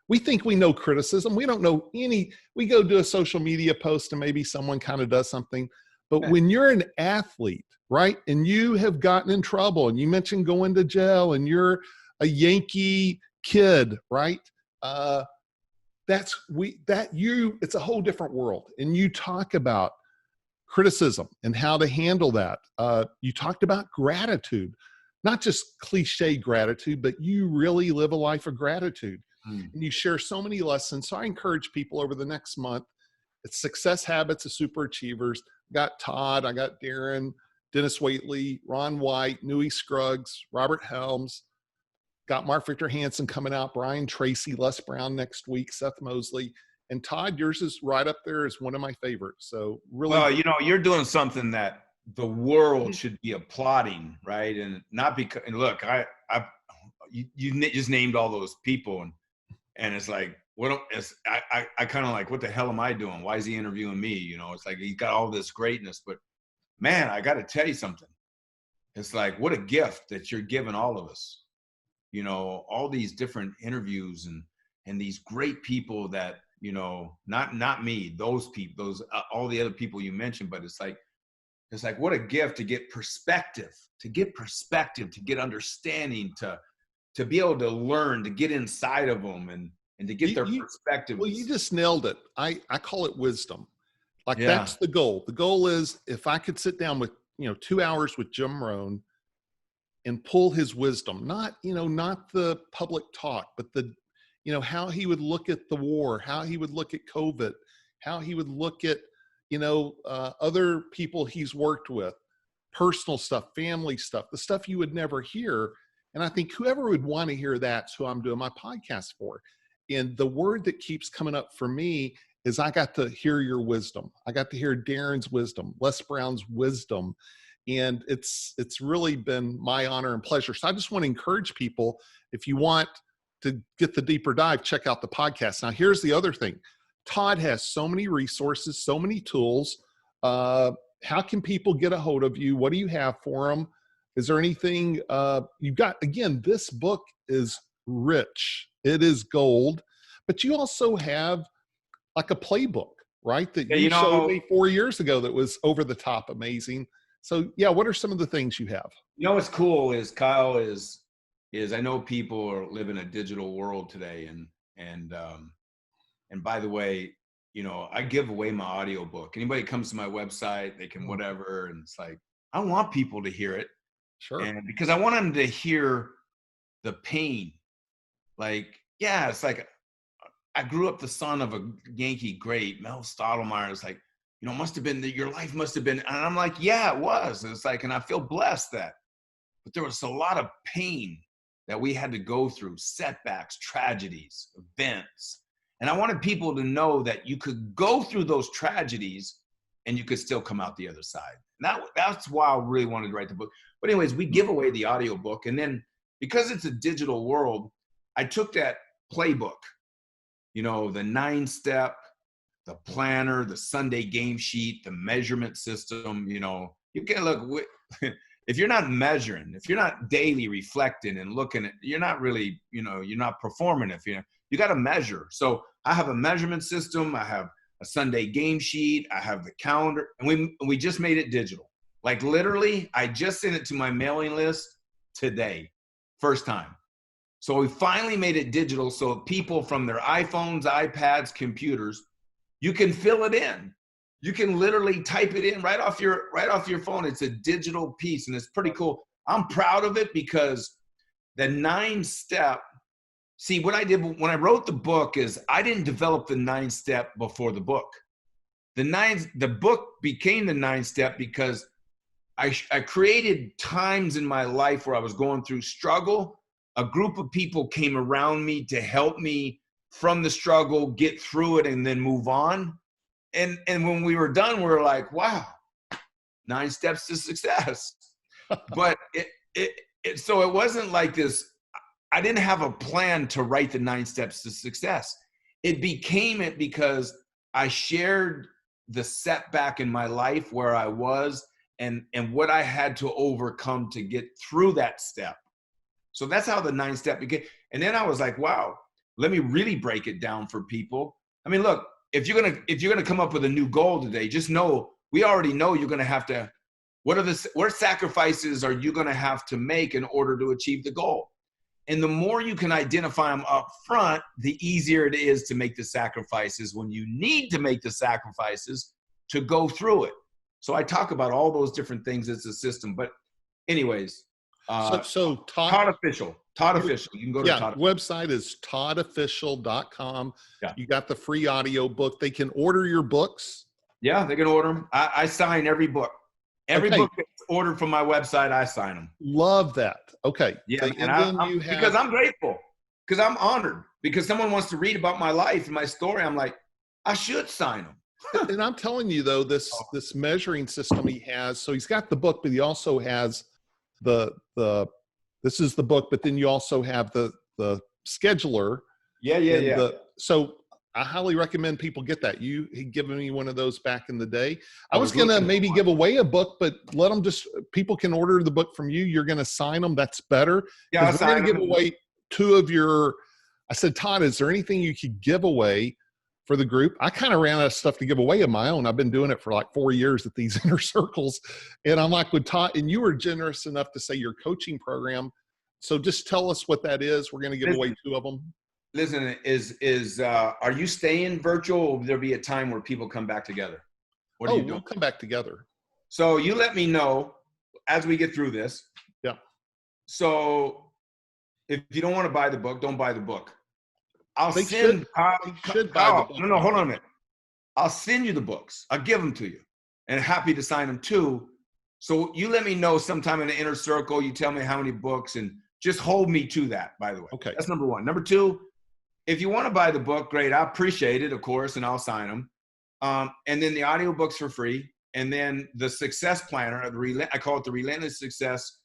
S1: We think we know criticism. We don't know we go do a social media post and maybe someone kind of does something. But when you're an athlete, right, and you have gotten in trouble, and you mentioned going to jail, and you're a Yankee kid, right? It's a whole different world. And you talk about criticism and how to handle that. You talked about gratitude, not just cliche gratitude, but you really live a life of gratitude. And you share so many lessons. So I encourage people over the next month. It's Success Habits of Super Achievers. I got Todd, I got Darren, Denis Waitley, Ron White, Nui Scruggs, Robert Helms. Got Mark Victor Hansen coming out, Brian Tracy, Les Brown next week, Seth Mosley. And Todd, yours is right up there as one of my favorites. So really.
S2: Well, you're doing something that the world should be applauding, right? And not because, and look, you just named all those people, and it's like, I kind of like, what the hell am I doing? Why is he interviewing me? It's like, he's got all this greatness, but man, I got to tell you something. It's like, what a gift that you're giving all of us. All these different interviews and these great people that, not me, those people, all the other people you mentioned, but it's like, what a gift to get perspective, to get understanding, to be able to learn, to get inside of them and to get their perspective.
S1: Well, you just nailed it. I call it wisdom. That's the goal. The goal is, if I could sit down with, 2 hours with Jim Rohn and pull his wisdom, not the public talk, but how he would look at the war, how he would look at COVID, how he would look at, other people he's worked with, personal stuff, family stuff, the stuff you would never hear. And I think whoever would want to hear that's who I'm doing my podcast for. And the word that keeps coming up for me is, I got to hear your wisdom. I got to hear Darren's wisdom, Les Brown's wisdom. And it's really been my honor and pleasure. So I just want to encourage people, if you want to get the deeper dive, check out the podcast. Now, here's the other thing. Todd has so many resources, so many tools. How can people get a hold of you? What do you have for them? Is there anything you've got? Again, this book is rich. It is gold. But you also have like a playbook, right? That you showed me 4 years ago that was over the top amazing. So yeah, what are some of the things you have?
S2: What's cool is, Kyle, is I know people are living a digital world today, and by the way, I give away my audiobook. Anybody comes to my website, they can whatever, and it's like, I want people to hear it.
S1: Sure.
S2: And because I want them to hear the pain. Like, yeah, it's like, I grew up the son of a Yankee great, Mel Stottlemyre. It's like, must have been, your life must have been, and I'm like, yeah, it was. It's like, and I feel blessed but there was a lot of pain that we had to go through, setbacks, tragedies, events. And I wanted people to know that you could go through those tragedies and you could still come out the other side. And that's why I really wanted to write the book. But anyways, we give away the audiobook. And then because it's a digital world, I took that playbook you know, the 9-step, the planner, the Sunday game sheet, the measurement system. You know, you can look, if you're not measuring, if you're not daily reflecting and looking at, you're not really, you know, you're not performing. If you got to measure. So I have a measurement system. I have a Sunday game sheet. I have the calendar, and we just made it digital. Like literally, I just sent it to my mailing list today, first time. So we finally made it digital, so people from their iPhones, iPads, computers, you can fill it in. You can literally type it in right off your phone. It's a digital piece, and it's pretty cool. I'm proud of it because the 9-step. See, what I did when I wrote the book is I didn't develop the 9-step before the book. The book became the 9-step because I created times in my life where I was going through struggle. A group of people came around me to help me from the struggle, get through it, and then move on. And when we were done, we were like, wow, 9 steps to success. But so it wasn't like this. I didn't have a plan to write the 9 steps to success. It became it because I shared the setback in my life where I was and what I had to overcome to get through that step. So that's how the 9-step became. And then I was like, wow, let me really break it down for people. I mean, look, if you're gonna come up with a new goal today, just know, we already know you're gonna have to, what sacrifices are you gonna have to make in order to achieve the goal? And the more you can identify them up front, the easier it is to make the sacrifices when you need to make the sacrifices to go through it. So I talk about all those different things as a system. But anyways,
S1: so
S2: Todd Official. You can go to Todd.
S1: Website is toddofficial.com.
S2: Yeah.
S1: You got the free audio book. They can order your books.
S2: Yeah, they can order them. I sign every book. Every book that's ordered from my website, I sign them.
S1: Love that. Okay.
S2: Yeah, because I'm grateful, because I'm honored, because someone wants to read about my life and my story. I'm like, I should sign them.
S1: And I'm telling you though, this measuring system he has. So he's got the book, but he also has this is the book, but then you also have the scheduler.
S2: Yeah.
S1: So I highly recommend people get that. He'd given me one of those back in the day. I was going to maybe give away a book, but let them people can order the book from you. You're going to sign them. That's better.
S2: Yeah,
S1: we're going to give away 2 of your, I said, Todd, is there anything you could give away for the group? I kind of ran out of stuff to give away of my own. I've been doing it for like 4 years at these inner circles. And I'm like, with Todd, and you were generous enough to say your coaching program. So just tell us what that is. We're going to give away 2 of them.
S2: Listen, are you staying virtual, or will there be a time where people come back together? What are you doing?
S1: We'll come back together.
S2: So you let me know as we get through this.
S1: Yeah.
S2: So if you don't want to buy the book, don't buy the book.
S1: They should buy the book.
S2: No, hold on a minute. I'll send you the books. I'll give them to you, and happy to sign them too. So you let me know sometime in the inner circle. You tell me how many books, and just hold me to that, by the way.
S1: Okay.
S2: That's number 1. Number 2, if you want to buy the book, great. I appreciate it, of course, and I'll sign them. And then the audiobooks for free. And then the success planner, I call it the Relentless Success,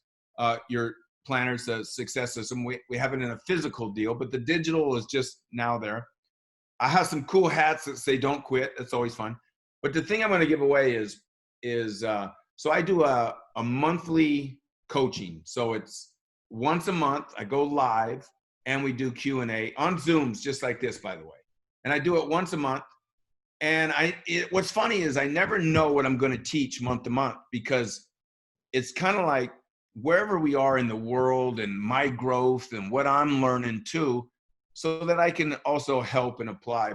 S2: your planner. It's a success system. We have it in a physical deal, but the digital is just now there. I have some cool hats that say "Don't quit." That's always fun. But the thing I'm going to give away is so I do a monthly coaching. So it's once a month. I go live and we do Q&A on Zooms, just like this, by the way. And I do it once a month. And what's funny is I never know what I'm going to teach month to month, because it's kind of like wherever we are in the world and my growth and what I'm learning too, so that I can also help and apply.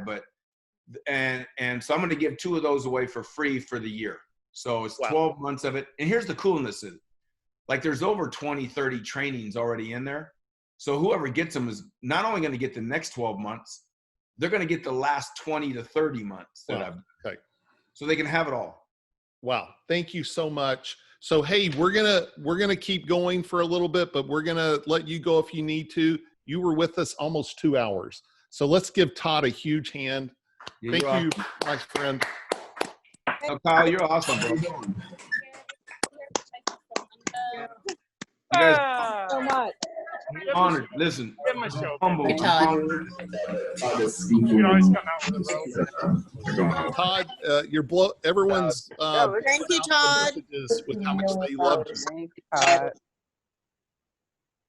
S2: And so I'm going to give 2 of those away for free for the year. So it's 12 months of it. And here's the coolness of it. Like there's over 20, 30 trainings already in there. So whoever gets them is not only going to get the next 12 months, they're going to get the last 20 to 30 months that I've done.
S1: Okay.
S2: So they can have it all.
S1: Wow. Thank you so much. So, hey, we're going to keep going for a little bit, but we're going to let you go if you need to. You were with us almost 2 hours. So let's give Todd a huge hand.
S2: Yeah,
S1: thank you, my friend.
S2: Oh, Kyle, you're awesome, bro.
S3: So much.
S2: Honored. Listen, humble.
S7: Hey, Todd.
S1: Todd, everyone's
S7: Thank you, Todd.
S1: messages with how much they love you.
S5: Thank you, Todd.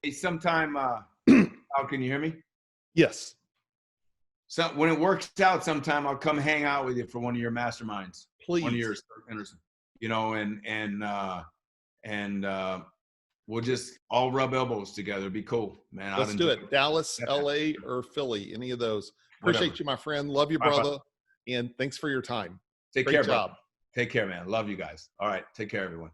S2: Hey, sometime, how can you hear me?
S1: Yes,
S2: So when it works out, sometime I'll come hang out with you for one of your masterminds.
S1: please.
S2: One of yours, Henderson. You know, and we'll just all rub elbows together. It'd be cool, man.
S1: Let's do it. Dallas, LA, or Philly, any of those. Appreciate
S2: Whatever.
S1: you, my friend. Love you,
S2: Bye, bye.
S1: brother. And thanks for your time.
S2: Take
S1: Great
S2: care,
S1: job.
S2: bro. Take care, man. Love you guys. All right. Take care, everyone.